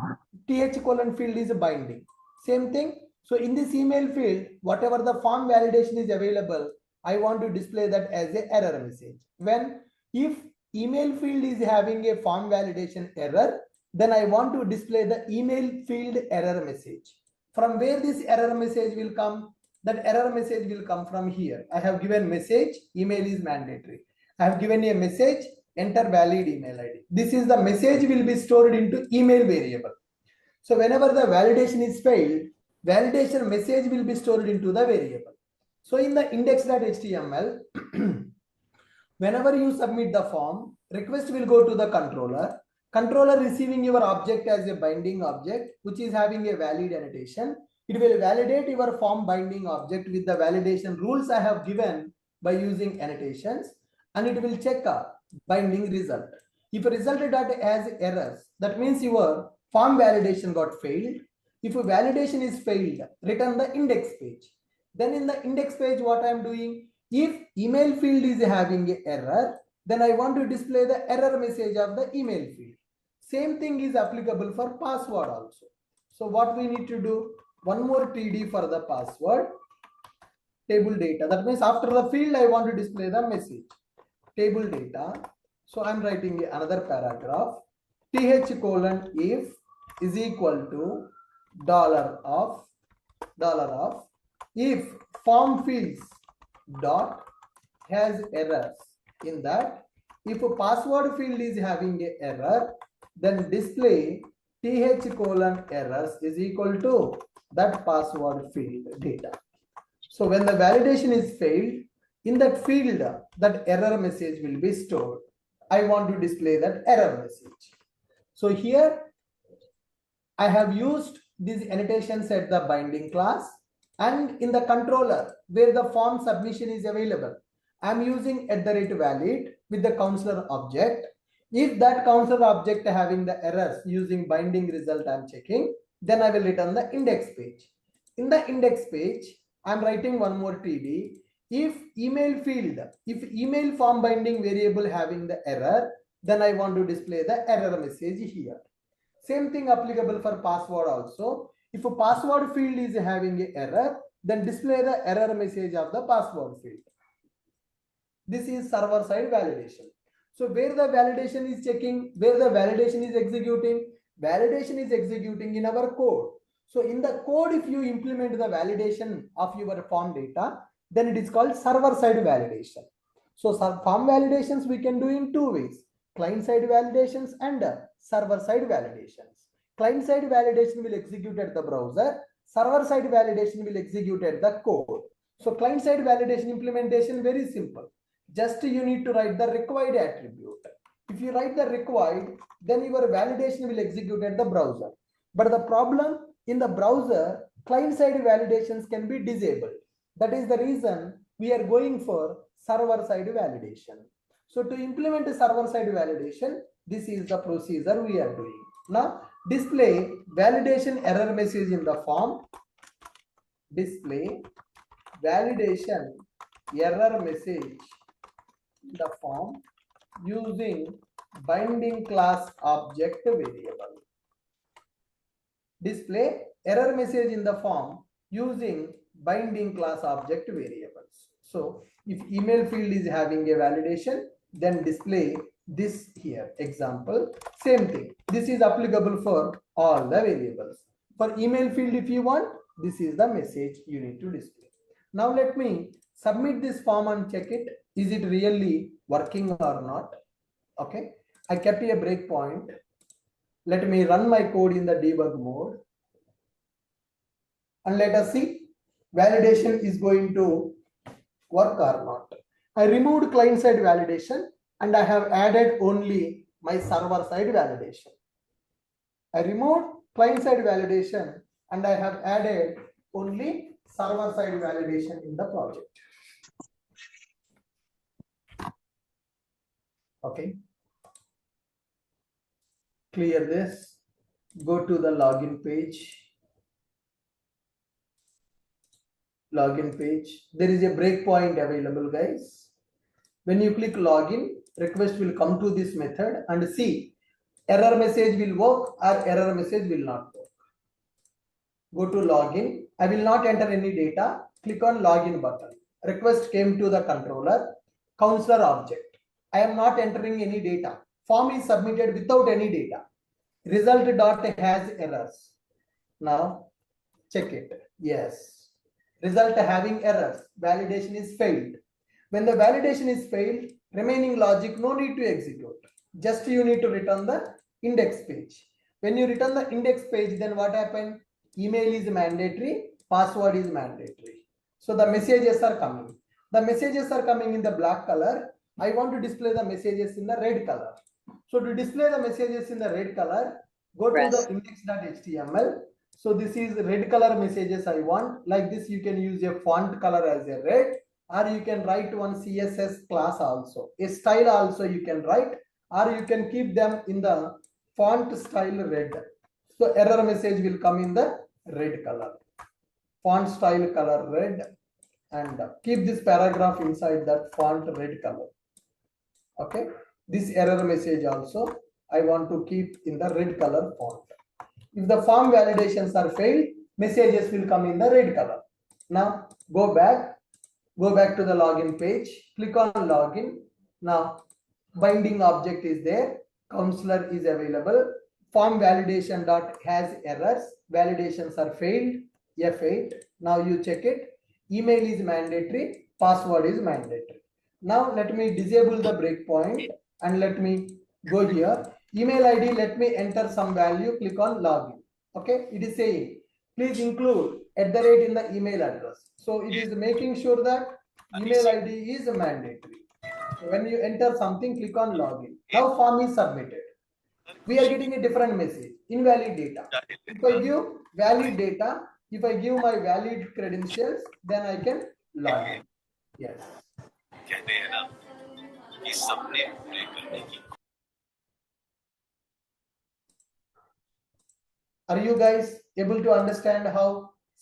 th colon field is a binding. Same thing. So in this email field, whatever the form validation is available, I want to display that as a error message. When if email field is having a form validation error, then I want to display the email field error message. From where this error message will come? That error message will come from here. I have given message, email is mandatory. I have given a message, enter valid email ID. This is the message will be stored into email variable. So whenever the validation is failed, validation message will be stored into the variable. So in the index.html, whenever you submit the form, request will go to the controller. Controller receiving your object as a binding object, which is having a valid annotation. It will validate your form binding object with the validation rules I have given by using annotations, and it will check a binding result. If a result data has errors, that means your form validation got failed. If a validation is failed, return the index page. Then in the index page, what I am doing, if email field is having an error, then I want to display the error message of the email field. Same thing is applicable for password also. So what we need to do, one more td for the password, table data. That means after the field, I want to display the message, table data. So I'm writing another paragraph, th colon if is equal to dollar of if form fields dot has errors. In that, if a password field is having an error, then display th colon errors is equal to that password field data. So when the validation is failed, in that field, that error message will be stored. I want to display that error message. So here I have used these annotations at the binding class, and in the controller where the form submission is available, I'm using @valid with the counselor object. If that counselor object having the errors, using binding result I'm checking. then I will return the index page. In the index page, I'm writing one more TD. If email field, if email form binding variable having the error, then I want to display the error message here. Same thing applicable for password also. If a password field is having an error, then display the error message of the password field. This is server side validation. So where the validation is checking, where the validation is executing in our code. So in the code, if you implement the validation of your form data, then it is called server side validation. So form validations we can do in two ways: client side validations and server side validations. Client side validation will execute at the browser. Server side validation will execute at the code. So client side validation implementation very simple. Just you need to write the required attribute. If you write the required, then your validation will execute at the browser. But the problem in the browser, client side validations can be disabled. That is the reason we are going for server side validation. So to implement a server side validation, this is the procedure we are doing. Now display validation error message in the form. Display validation error message in the form using binding class object variable. Display error message in the form using binding class object variables. So if email field is having a validation, then display this here. Example, same thing. This is applicable for all the variables. For email field, if you want, this is the message you need to display. Now let me submit this form and check it. Is it really working or not? Okay, I kept a breakpoint. Let me run my code in the debug mode. And let us see validation is going to work or not. I removed client side validation and I have added only my server side validation. I removed client side validation and I have added only server side validation in the project. Okay. Clear this. Go to the login page. Login page. There is a breakpoint available, guys. When you click login, request will come to this method and see error message will work or error message will not work. Go to login. I will not enter any data. Click on login button. Request came to the controller. Counselor object. I am not entering any data. Form is submitted without any data. Result dot has errors. Now check it. Yes. Result having errors. Validation is failed. When the validation is failed, remaining logic no need to execute. Just you need to return the index page. When you return the index page, then what happened? Email is mandatory, password is mandatory. So the messages are coming. The messages are coming in the black color. I want to display the messages in the red color. So to display the messages in the red color, go to the index.html. So this is red color messages I want. Like this, you can use a font color as a red, or you can write one CSS class also. A style also you can write, or you can keep them in the font style red. So error message will come in the red color. Font style color red, and keep this paragraph inside that font red color. Okay. This error message also I want to keep in the red color font. If the form validations are failed, messages will come in the red color. Now go back to the login page, click on login. Now binding object is there, counselor is available, form validation dot has errors, validations are failed, F8. Now you check it, email is mandatory, password is mandatory. Now let me disable the breakpoint and let me go here. Email ID, let me enter some value, click on login. Okay, it is saying please include @ in the email address. So it is making sure that email ID is mandatory. So when you enter something, click on login. Now form is submitted. We are getting a different message, invalid data. If I give valid data, if I give my valid credentials, then I can log in. Yes. Are you guys able to understand how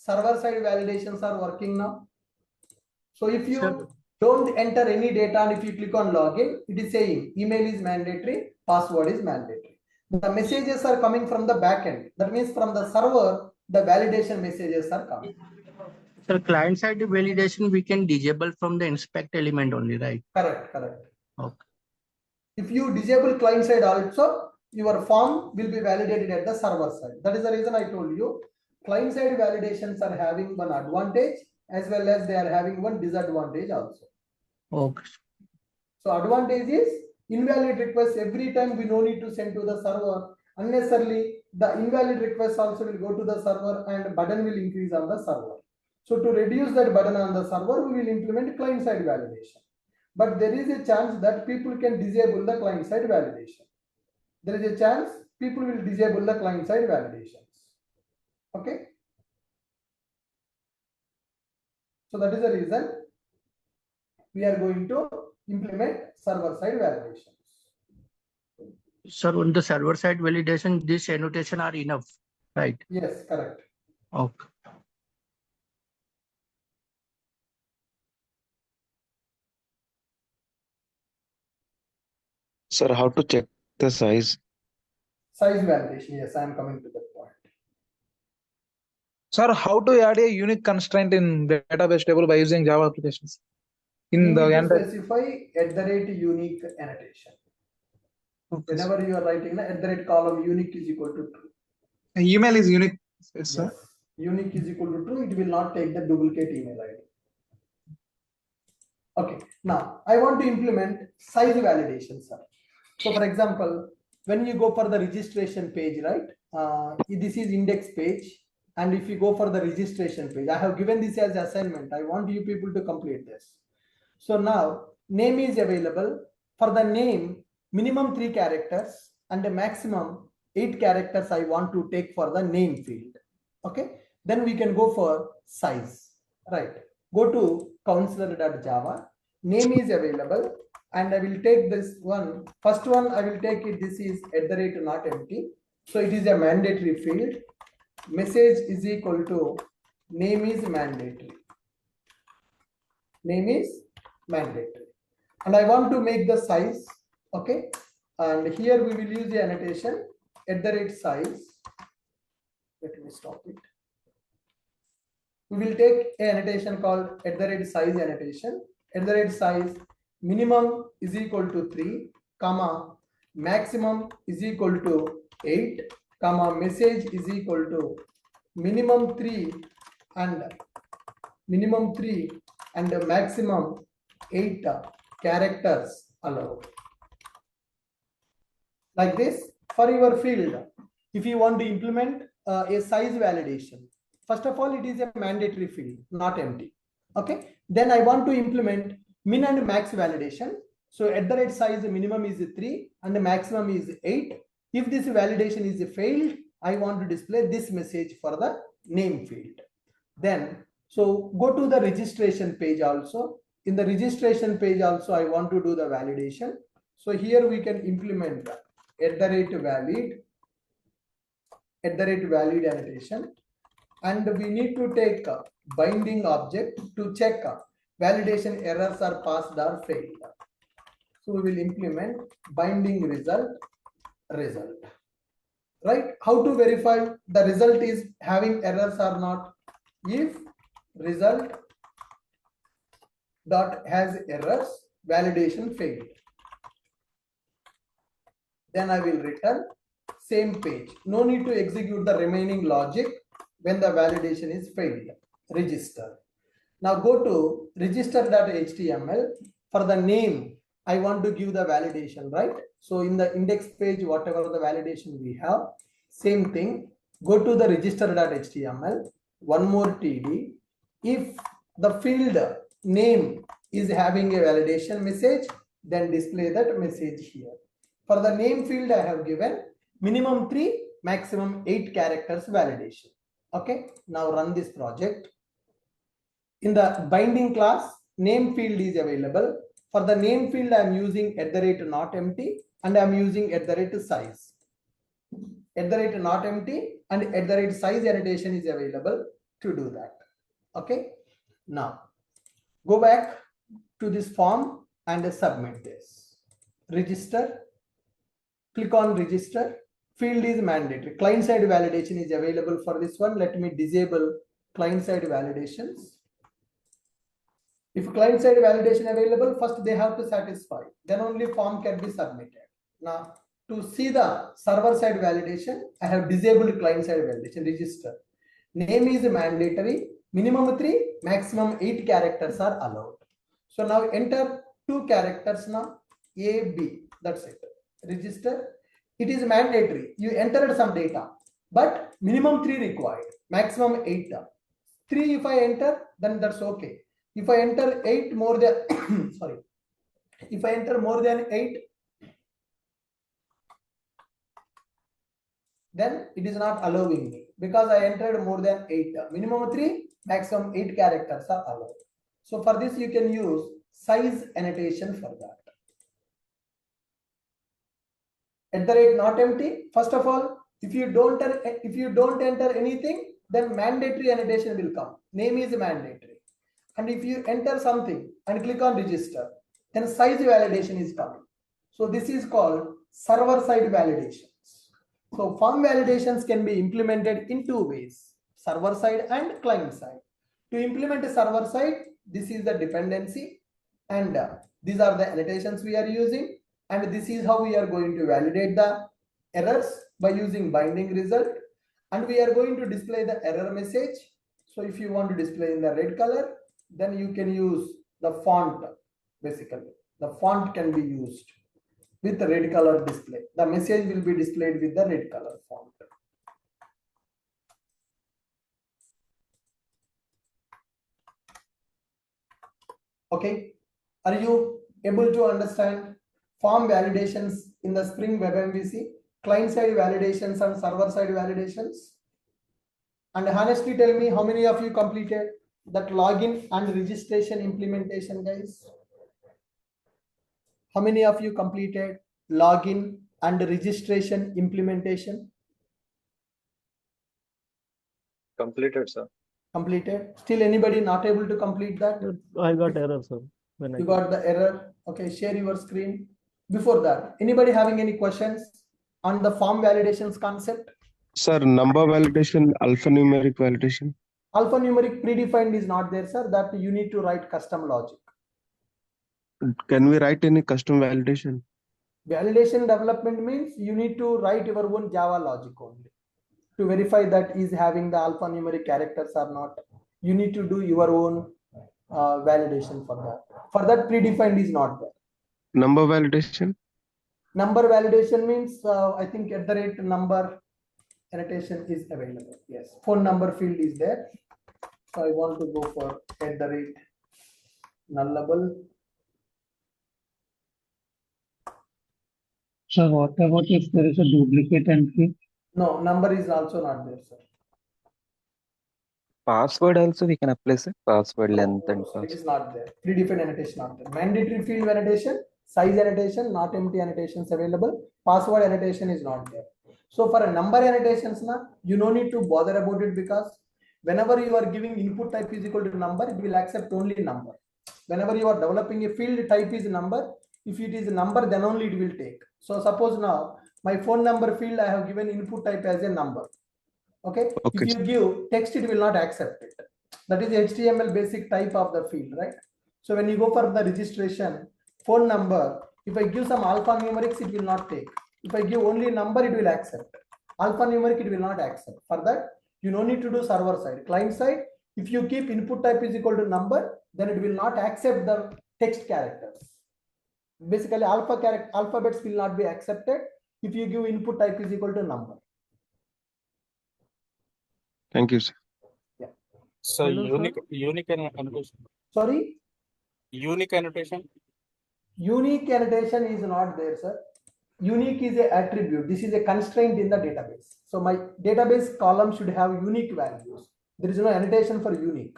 server-side validations are working now? So if you Sure. don't enter any data and if you click on login, it is saying email is mandatory, password is mandatory. The messages are coming from the backend. That means from the server, the validation messages are coming. So client-side validation we can disable from the inspect element only, right? Correct, correct. Okay. If you disable client side also, your form will be validated at the server side. That is the reason I told you client side validations are having one advantage as well as they are having one disadvantage also. Okay. So advantage is invalid requests every time we no need to send to the server. Unnecessarily, the invalid requests also will go to the server and burden will increase on the server. So to reduce that burden on the server, we will implement client side validation. But there is a chance that people can disable the client side validation. There is a chance people will disable the client side validations. Okay. So that is the reason we are going to implement server side validations. Sir, on the server side validation, this annotation are enough, right? Yes, correct. Okay. Sir, how to check the size? Size validation. Yes, I am coming to that point. Sir, how to add a unique constraint in database table by using Java applications? You In the need to end, specify @unique annotation. okay, sir. Whenever you are writing the @column unique is equal to true. Email is unique, yes, sir. Yes, unique is equal to true. It will not take the duplicate email ID. Okay, now I want to implement size validation, sir. So for example, when you go for the registration page, right? This is index page. And if you go for the registration page, I have given this as assignment. I want you people to complete this. So now name is available. For the name, minimum 3 characters and a maximum 8 characters I want to take for the name field. Okay, then we can go for size, right? Go to counselor.java. Name is available and I will take this one. First one I will take it. This is @ not empty. So it is a mandatory field. Message is equal to name is mandatory. Name is mandatory. And I want to make the size. Okay. And here we will use the annotation @size. Let me stop it. We will take an annotation called @size annotation. @size minimum is equal to 3, comma, maximum is equal to 8, comma, message is equal to minimum 3 and the maximum 8 characters allowed. Like this, for your field, if you want to implement a size validation, first of all, it is a mandatory field, not empty. Okay. Then I want to implement min and max validation. So @size minimum is 3 and the maximum is 8. If this validation is failed, I want to display this message for the name field. Then, so go to the registration page also. In the registration page also, I want to do the validation. So here we can implement @valid annotation. And we need to take a binding object to check validation errors are passed or failed. So we will implement binding result. Right? How to verify the result is having errors or not? If result dot has errors, validation failed. Then I will return same page. No need to execute the remaining logic when the validation is failed. Register. Now go to register.html. For the name, I want to give the validation, right? So in the index page, whatever the validation we have, same thing. Go to the register.html. One more TD. If the field name is having a validation message, then display that message here. For the name field, I have given minimum 3, maximum 8 characters validation. Okay, now run this project. In the binding class, name field is available. For the name field, I am using @not empty and I am using @size. not empty, and size annotation is available to do that. Okay. Now go back to this form and submit this. Register. Click on register. Field is mandatory. Client side validation is available for this one. Let me disable client side validations. If client side validation available, first they have to satisfy, then only form can be submitted. Now to see the server side validation, I have disabled client side validation. Register. Name is mandatory. Minimum 3, maximum 8 characters are allowed. So now enter 2 characters now, A, B. That's it. Register. It is mandatory. You entered some data, but minimum 3 required, maximum 8. 3 if I enter, then that's okay. If I enter 8 more than sorry, if I enter more than 8, then it is not allowing me because I entered more than 8. Minimum 3, maximum 8 characters are allowed. So for this you can use size annotation for that. Not empty. First of all, if you don't enter anything, then mandatory annotation will come. Name is mandatory. And if you enter something and click on register, then size validation is coming. So this is called server side validations. So form validations can be implemented in 2 ways, server side and client side. To implement a server side, this is the dependency, and these are the annotations we are using, and this is how we are going to validate the errors by using binding result, and we are going to display the error message. So if you want to display in the red color, then you can use the font. Basically the font can be used with the red color display. The message will be displayed with the red color font. Okay, are you able to understand form validations in the Spring Web MVC, client side validations and server side validations? And honestly tell me, how many of you completed that login and registration implementation, guys? How many of you completed login and registration implementation? Completed, sir. Completed. Still anybody not able to complete that? I got error, sir. When You got the error. Okay, share your screen. Before that, anybody having any questions on the form validations concept? Sir, number validation, alphanumeric validation. Alphanumeric predefined is not there, sir. That you need to write custom logic. Can we write any custom validation? Validation development means you need to write your own Java logic only to verify that is having the alphanumeric characters or not. You need to do your own validation for that. For that, predefined is not there. Number validation? Number validation means I think @ number annotation is available. Yes, phone number field is there. So I want to go for nullable. So what about if there is a duplicate entry? No, number is also not there, sir. Password also we can apply, sir. Password No, length no, and sir, it password. is not there. Predefined annotation not there. Mandatory field annotation, size annotation, not empty annotations available. Password annotation is not there. So for a number annotations, you no need to bother about it, because whenever you are giving input type is equal to number, it will accept only number. Whenever you are developing a field type is number, if it is a number, then only it will take. So suppose now my phone number field, I have given input type as a number. Okay. Okay. If you give text, it will not accept it. That is HTML basic type of the field, right? So when you go for the registration, phone number, if I give some alphanumerics, it will not take. If I give only number, it will accept. Alphanumeric, it will not accept. For that, you no need to do server side. Client side, if you keep input type is equal to number, then it will not accept the text characters. Basically, alphabets will not be accepted if you give input type is equal to number. Thank you, sir. Yeah. So Hello, unique annotation. Sorry? Unique annotation. Unique annotation is not there, sir. Unique is an attribute. This is a constraint in the database. So my database column should have unique values. There is no annotation for unique.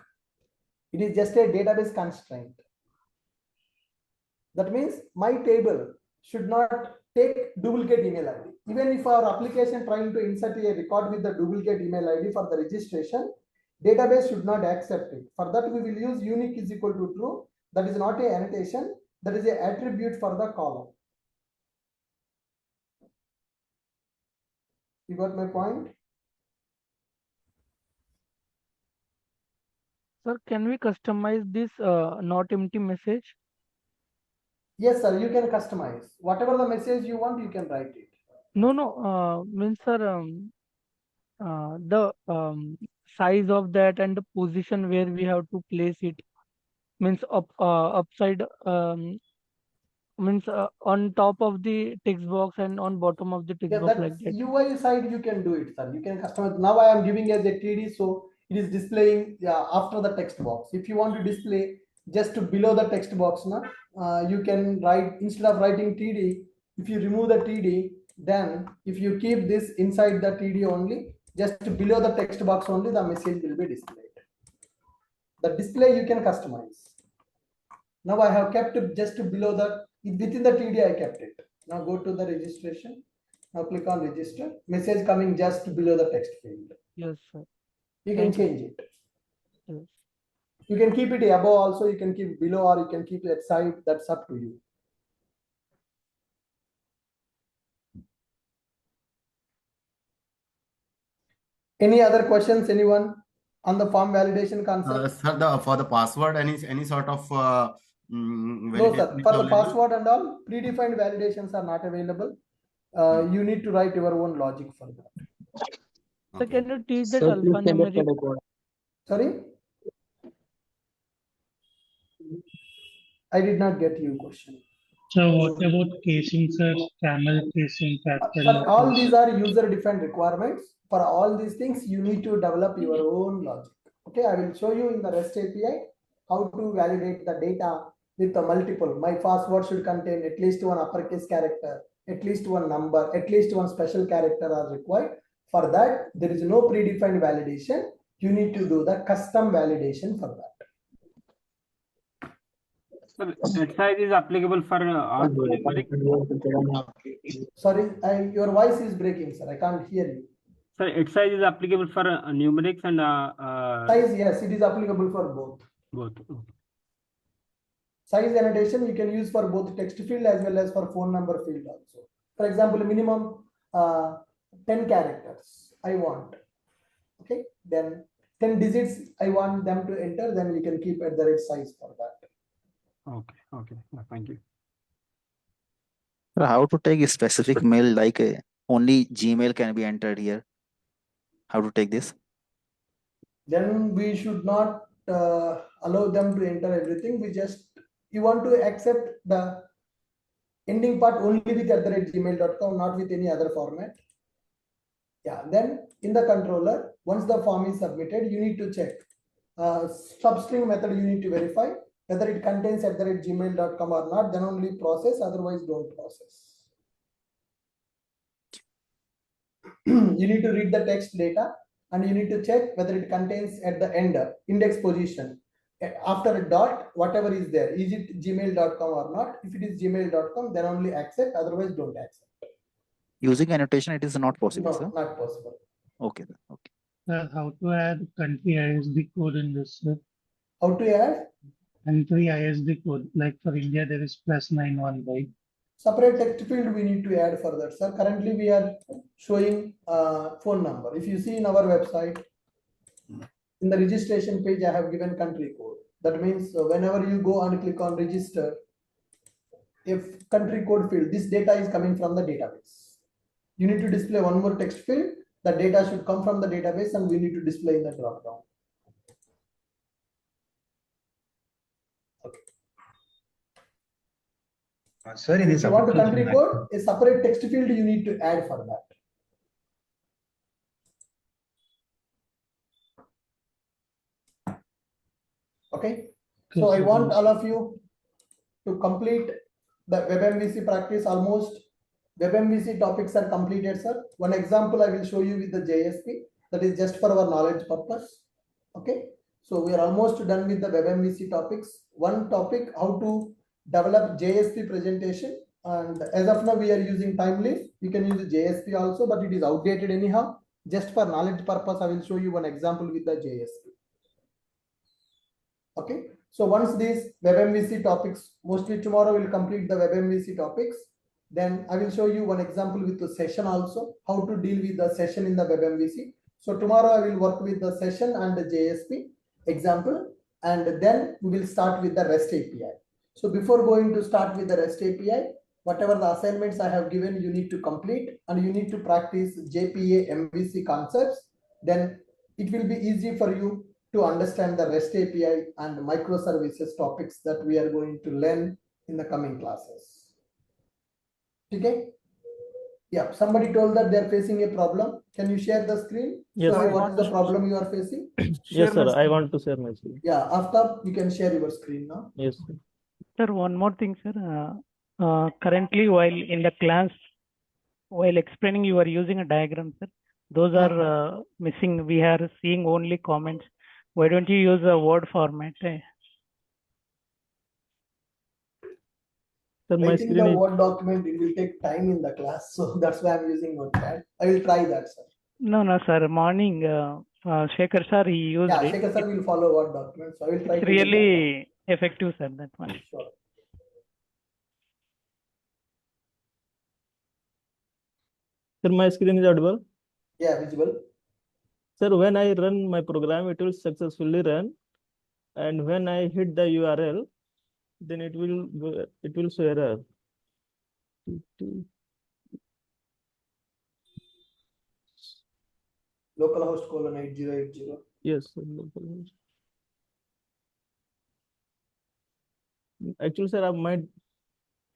It is just a database constraint. That means my table should not take duplicate email ID. Even if our application trying to insert a record with the duplicate email ID for the registration, database should not accept it. For that, we will use unique is equal to true. That is not a annotation. That is a attribute for the column. You got my point? Sir, can we customize this not empty message? Yes, sir. You can customize whatever the message you want. You can write it. No, means sir, the size of that and the position where we have to place it means upside means on top of the text box and on bottom of the text Yeah, box that like that. UI side you can do it, sir. You can customize. Now I am giving as a TD, so it is displaying after the text box. If you want to display just below the text box, you can write instead of writing TD. If you remove the TD, then if you keep this inside the TD only, just below the text box only, the message will be displayed. The display you can customize. Now I have kept it just below the within the TD. I kept it. Now go to the registration. Now click on register. Message coming just below the text field. Yes, sir. You can Thank you. change it. Yes. You can keep it above also. You can keep below or you can keep it at side. That's up to you. Any other questions? Anyone on the form validation concept? Sir, for the password, any sort of No, sir. For the password and all, predefined validations are not available. You need to write your own logic for that. So can you teach that alphanumeric? Sorry? I did not get your question. So what about casing, sir? Camel casing, factor. For all these are user-defined requirements. For all these things, you need to develop your own logic. Okay, I will show you in the REST API how to validate the data with a multiple. My password should contain at least one uppercase character, at least one number, at least one special character are required. For that, there is no predefined validation. You need to do the custom validation for that. Sir, set size is applicable for all numeric. Sorry, your voice is breaking, sir. I can't hear you. Sir, set size is applicable for numerics and size. Yes, it is applicable for both. Both. Size annotation you can use for both text field as well as for phone number field also. For example, minimum 10 characters I want. Okay, then 10 digits I want them to enter, then we can keep at the right size for that. Okay. Thank you. How to take a specific mail like only Gmail can be entered here? How to take this? Then we should not allow them to enter everything. You want to accept the ending part only with @gmail.com, not with any other format. Yeah, then in the controller, once the form is submitted, you need to check substring method. You need to verify whether it contains @gmail.com or not, then only process, otherwise don't process. You need to read the text data and you need to check whether it contains at the end index position. After a dot, whatever is there, is it gmail.com or not? If it is gmail.com, then only accept, otherwise don't accept. Using annotation, it is not possible, no, sir? Not possible. Okay. How to add country ISD code in this, sir? How to add? Country ISD code. Like for India, there is +91, right? Separate text field we need to add for that, sir. Currently, we are showing phone number. If you see in our website, in the registration page, I have given country code. That means whenever you go and click on register, if country code field, this data is coming from the database. You need to display one more text field. The data should come from the database and we need to display in the drop down. Sir, in if you want a country code, a separate text field you need to add for that. Okay, so I want all of you to complete the WebMVC practice. Almost WebMVC topics are completed, sir. One example I will show you with the JSP. That is just for our knowledge purpose. Okay, so we are almost done with the WebMVC topics. One topic, how to develop JSP presentation And as of now, we are using Timeleaf. You can use the JSP also, but it is outdated anyhow. Just for knowledge purpose, I will show you one example with the JSP. Okay. So once these WebMVC topics, mostly tomorrow we'll complete the WebMVC topics. Then I will show you one example with the session also, how to deal with the session in the WebMVC. So tomorrow I will work with the session and the JSP example, and then we will start with the REST API. So before going to start with the REST API, whatever the assignments I have given, you need to complete, and you need to practice JPA MVC concepts. Then it will be easy for you to understand the REST API and microservices topics that we are going to learn in the coming classes. Okay. Yeah, somebody told that they're facing a problem. Can you share the screen? Yes, So sir. what is the problem you are facing? Yes, sir. I want to share my screen. Yeah, after you can share your screen now. Yes, sir. Sir, one more thing, sir. Currently, while in the class, while explaining, you are using a diagram, sir. Those are missing. We are seeing only comments. Why don't you use a Word format? Sir, my Writing screen the is Word document, it will take time in the class. So that's why I'm using Notepad. I will try that, sir. No, sir. Morning, Shekhar sir, he used Yeah, it. Shekhar sir will follow Word document. So I will try It's to do that. really effective, sir. That one. Sure. sir, my screen is audible. Yeah, visible. Sir, when I run my program, it will successfully run, and when I hit the URL, then it will show error. Localhost colon 8080. Yes, sir. Localhost. Actually, sir, my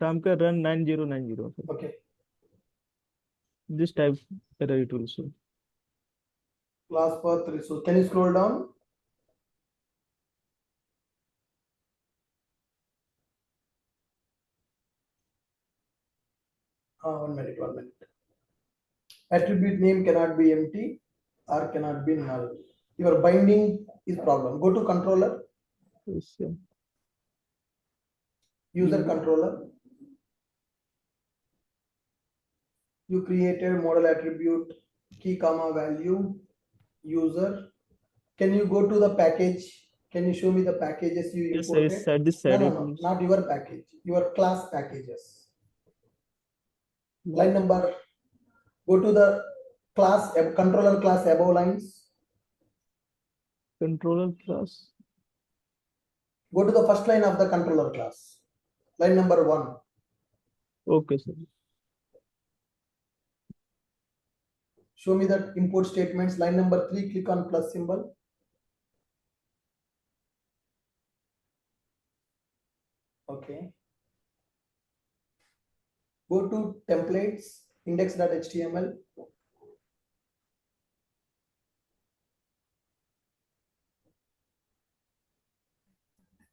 काम का run 9090. Sir. Okay. This type error it will show. Class path resource. Can you scroll down? One minute. Attribute name cannot be empty or cannot be null. Your binding is problem. Go to controller. Yes, sir. User controller. You created model attribute key comma value user. Can you go to the package? Can you show me the packages you Yes, imported? I said this side. No, not your package. Your class packages. Line number. Go to the class controller class above lines. Controller class. Go to the first line of the controller class. Line number 1. Okay, sir. Show me the import statements. Line number 3, click on plus symbol. Okay. Go to templates, index.html.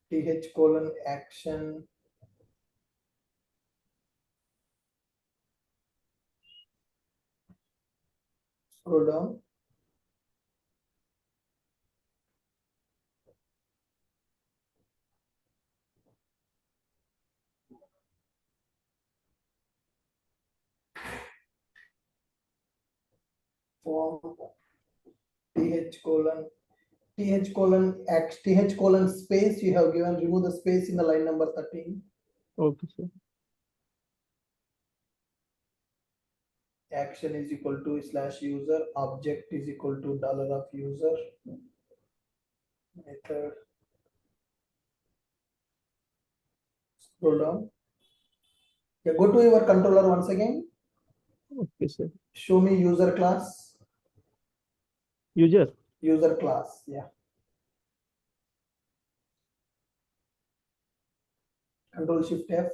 th:\action. Scroll down. Form th:\action space you have given, remove the space in the line number 13. Okay, sir. Action is equal to /user, object is equal to $of_user, method. Scroll down. Yeah, go to your controller once again. Okay, sir. Show me user class. User class, yeah. Control Shift F.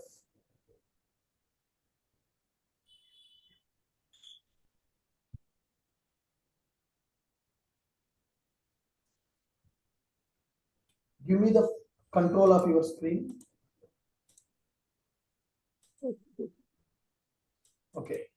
Give me the control of your screen. Okay.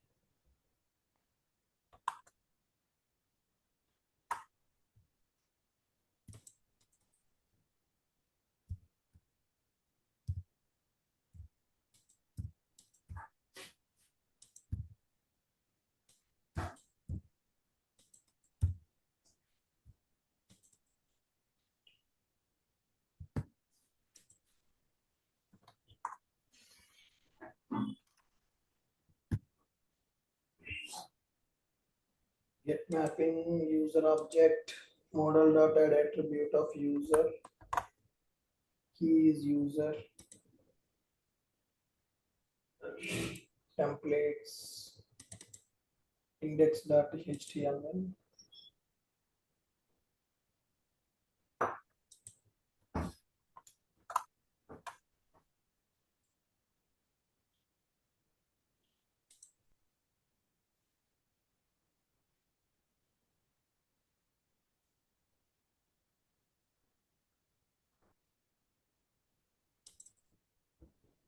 Get mapping user object model dot add attribute of user, key is user, templates index dot html.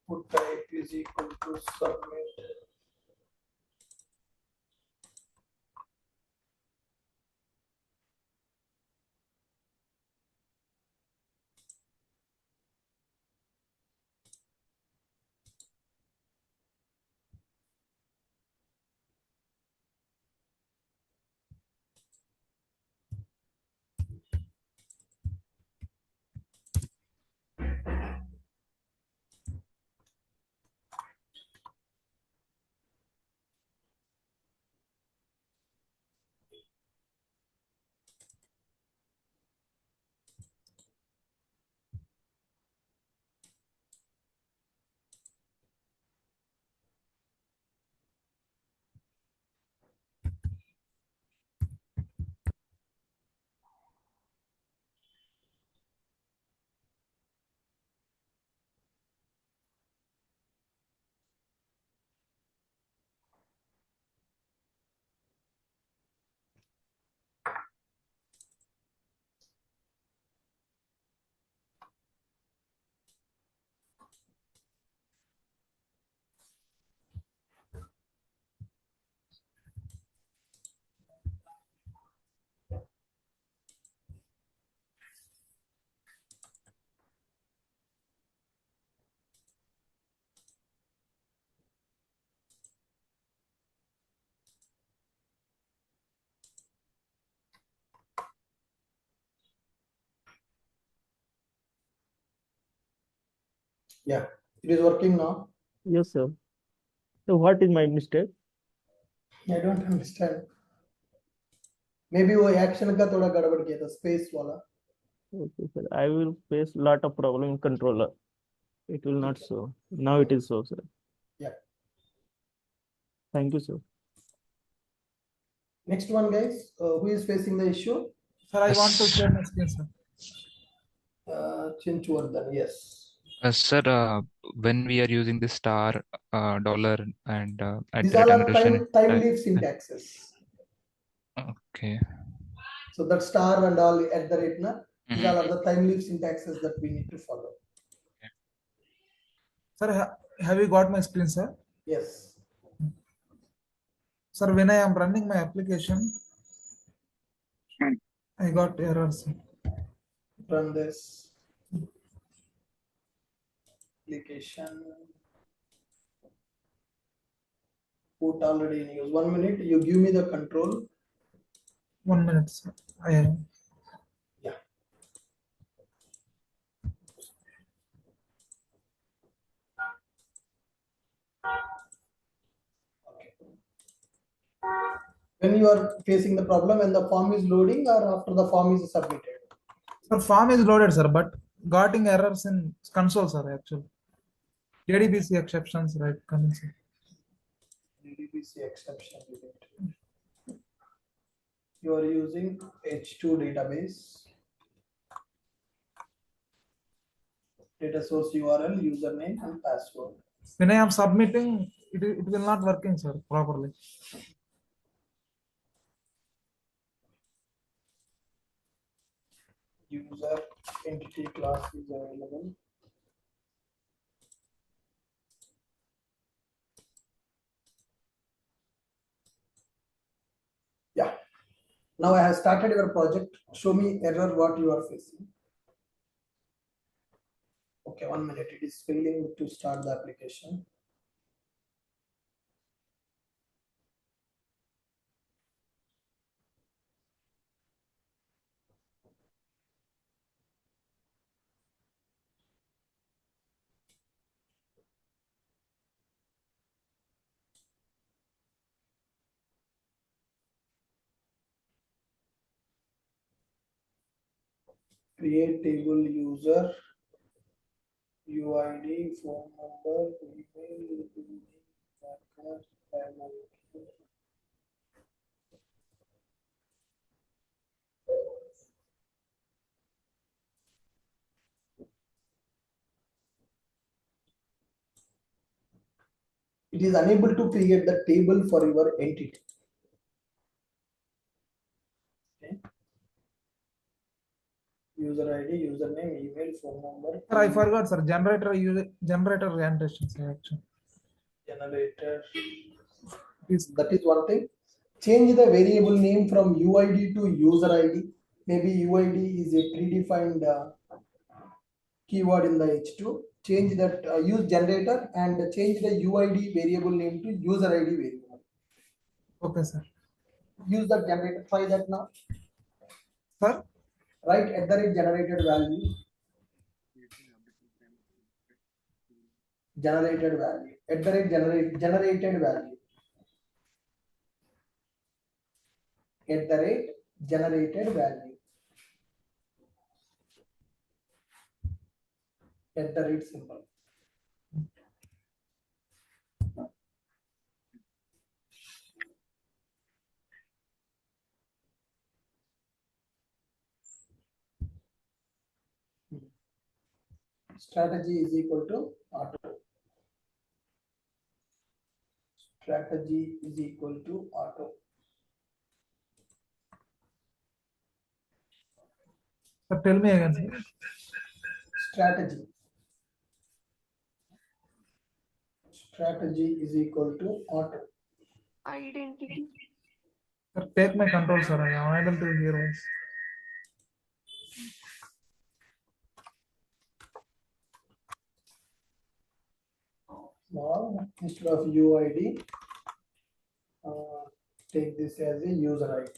Put type is equal to submit. Yeah, it is working now. Yes, sir. So what is my mistake? I don't understand. Maybe वो action का थोड़ा गड़बड़ किया था space वाला. Okay, sir. I will face lot of problem in controller. It will not show. Now it is so, sir. Yeah. Thank you, sir. Next one, guys. Who is facing the issue? Sir, I want to share my screen, sir. Chinchuvardan, yes. Sir, when we are using the star, dollar, and at These the all rate are annotation, time leaf syntaxes. okay. So that star and all at the rate, na, these all Mhm. are the time leaf syntaxes that we need to follow. Sir, have you got my screen, sir? Yes. Sir, when I am running my application, I got errors. Run this application. Put already in use. 1 minute. You give me the control. 1 minute, sir. I am. Yeah. When you are facing the problem and the form is loading or after the form is submitted? Sir, form is loaded, sir, but getting errors in console, sir, actually. JDBC exceptions, right? Coming, sir. DDBC exception. You are using H2 database. Data source URL, username and password. When I am submitting, it will not working, sir, properly. User entity class is available. Yeah. Now I have started your project. Show me error what you are facing. Okay, 1 minute. It is failing to start the application. create table user, UID, phone number, email, marker, primary key. It is unable to create the table for your entity. Okay. User ID, username, email, phone number. Sir, I forgot, sir. Generator orientation, sir, actually. Generator. That is one thing. Change the variable name from UID to user ID. Maybe UID is a predefined keyword in the H2. Change that, use generator and change the UID variable name to user ID variable. Okay, sir. Use that generator. Try that now. Sir? Write at the rate generated value. Generated value. At the rate generated value. At the rate generated value. At the rate symbol. Strategy is equal to auto. Strategy is equal to auto. Sir, tell me again, sir. Strategy. Strategy is equal to auto. Identity. Sir, take my control, sir. I am unable to hear voice. Now, instead of UID, take this as a user ID.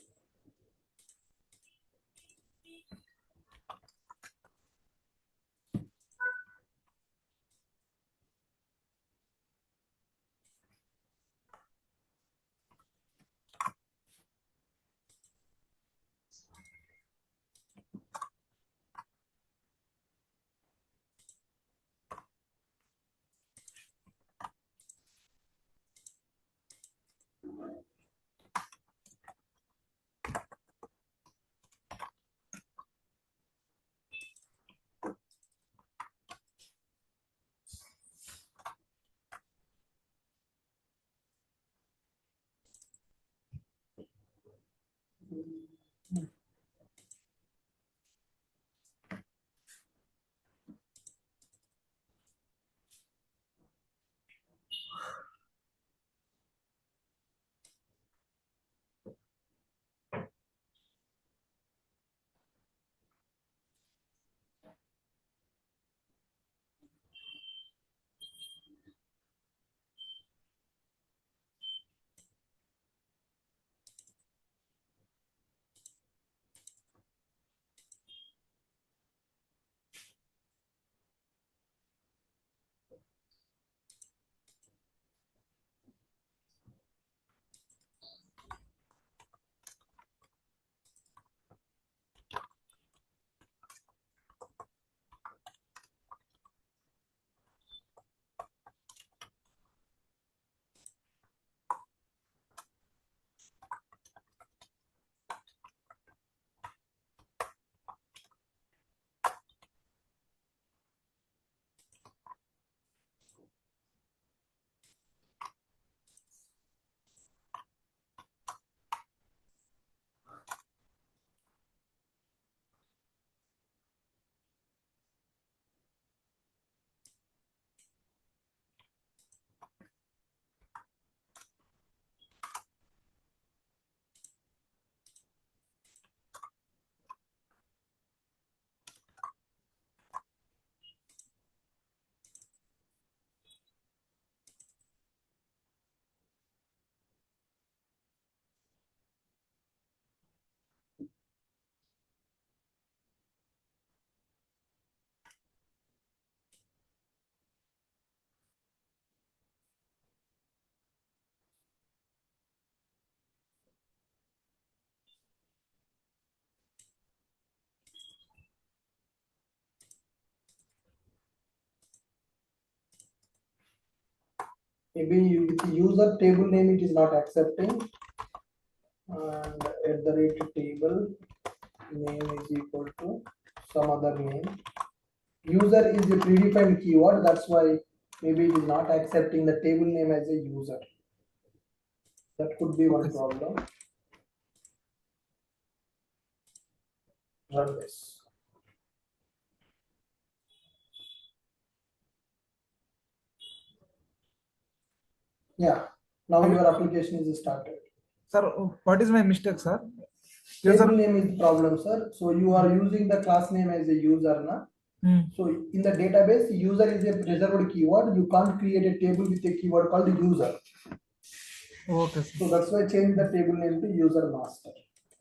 maybe with the user table name it is not accepting, and at the rate table name is equal to some other name. User is a predefined keyword, that's why maybe it is not accepting the table name as a user. That could be one problem. Run this. Yeah, now your application is started. Sir, what is my mistake, sir? Table name is the problem, sir. So you are using the class name as a user, na? So in the database, user is a reserved keyword. You can't create a table with a keyword called user. Okay, sir. So that's why change the table name to user master.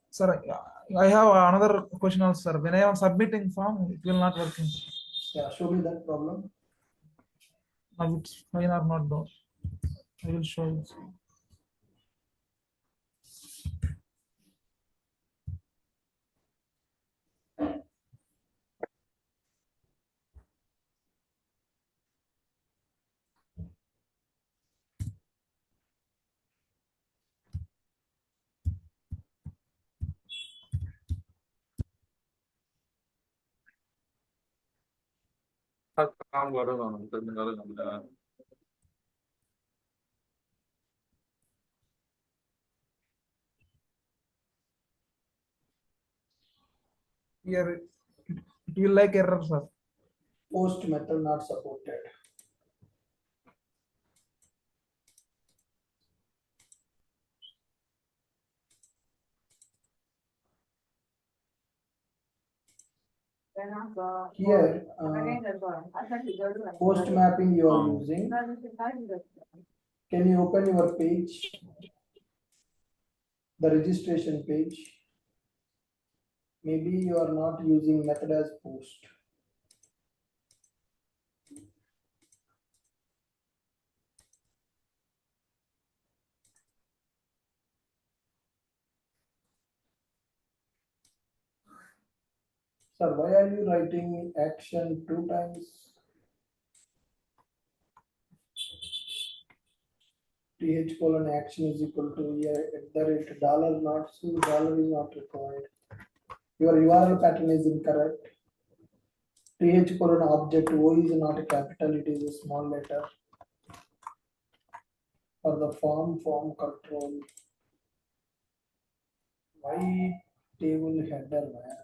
Sir, I have another question also, sir. When I am submitting form, it will not working. Yeah, show me that problem. Now it's fine or not though. I will show you. Here it will like error, sir. Post method not supported. Here, post mapping you are using. Can you open your page, the registration page? Maybe you are not using method as post. Sir, why are you writing action 2 times? th colon action is equal to here at the rate dollar not, so dollar is not required. Your URL pattern is incorrect. th colon object O is not a capital, it is a small letter. For the form control. Why table header, man?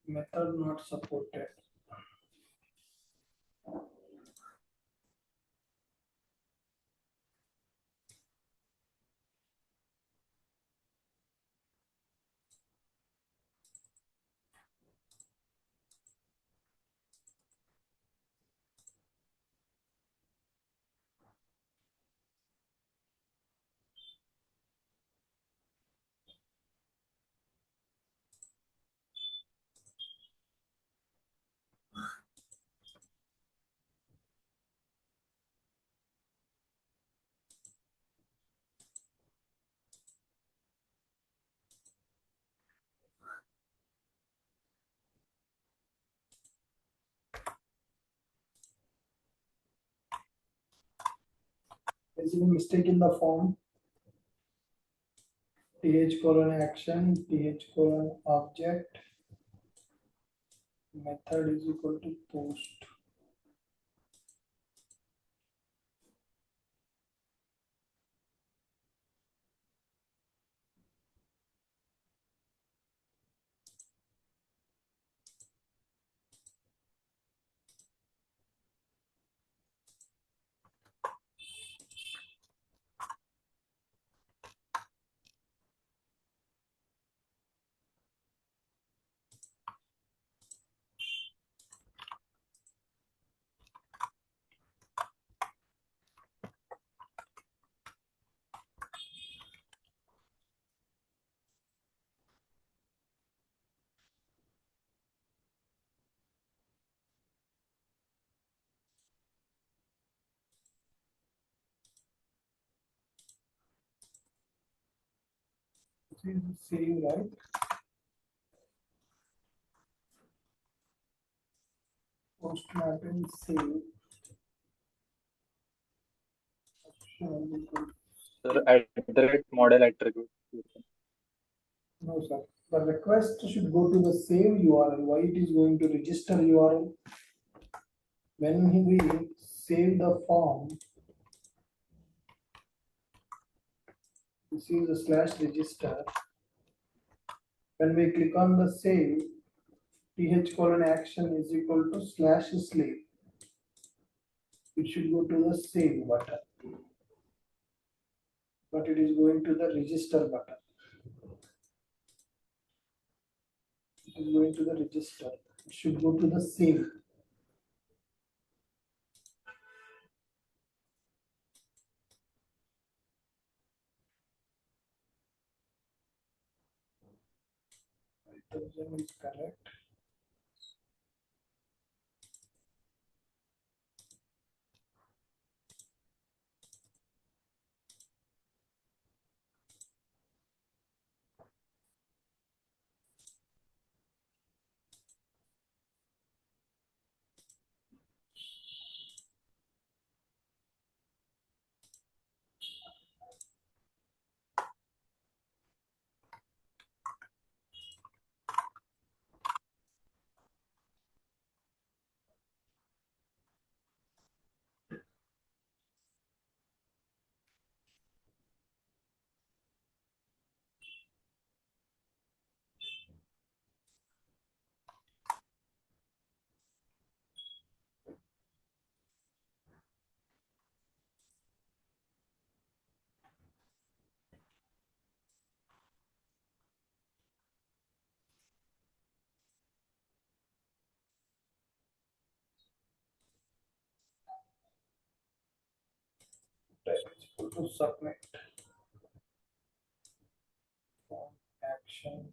Method not supported. Is any mistake in the form? th colon action, th colon object, method is equal to post. Save, right? Post mapping save. Sir, at the rate model attribute. No, sir. The request should go to the save URL. Why it is going to register URL? When we save the form, this is a slash register. When we click on the save, th colon action is equal to slash slave. It should go to the save button, but it is going to the register button. It is going to the register. It should go to the save. Nitrogen is correct. To submit form action.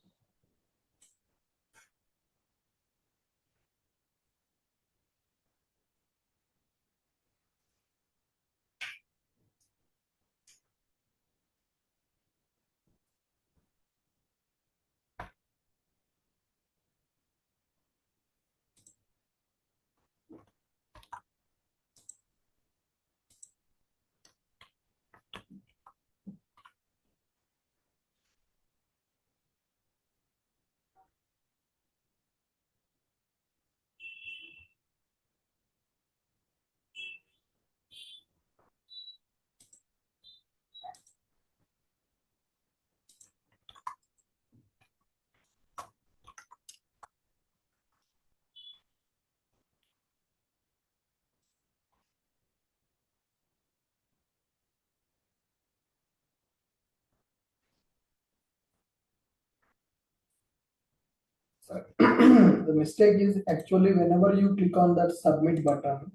The mistake is actually whenever you click on that submit button,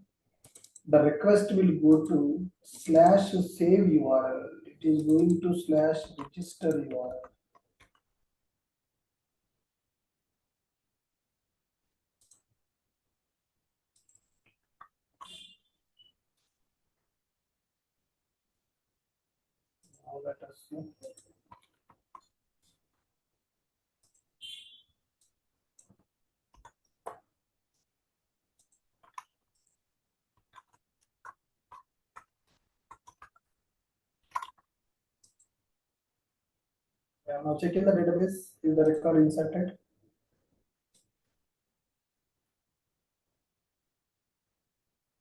the request will go to slash save URL. It is going to slash register URL. Now let us see. Now check in the database. Is the record inserted?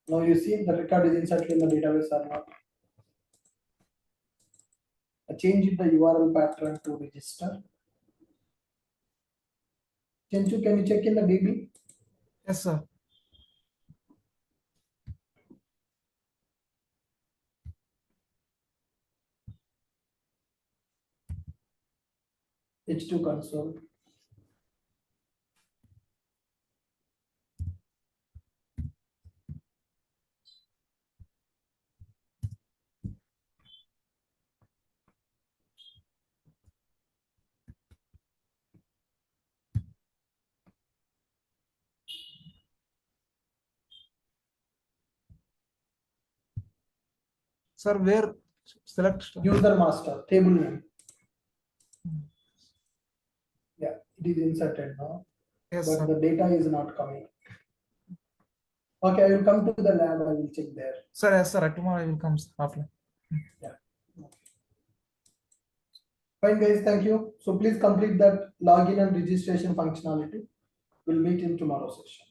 Now you see the record is inserted in the database or not. Change in the URL pattern to register. Chenchu, can you check in the DB? Yes, sir. H2 console. Sir, where select User master table name. Yeah, it is inserted now. Yes, but sir. the data is not coming. Okay, I will come to the lab. I will check there. Sir, yes, sir. Tomorrow I will come offline. Yeah. Fine, guys. Thank you. So please complete that login and registration functionality. We'll meet in tomorrow's session.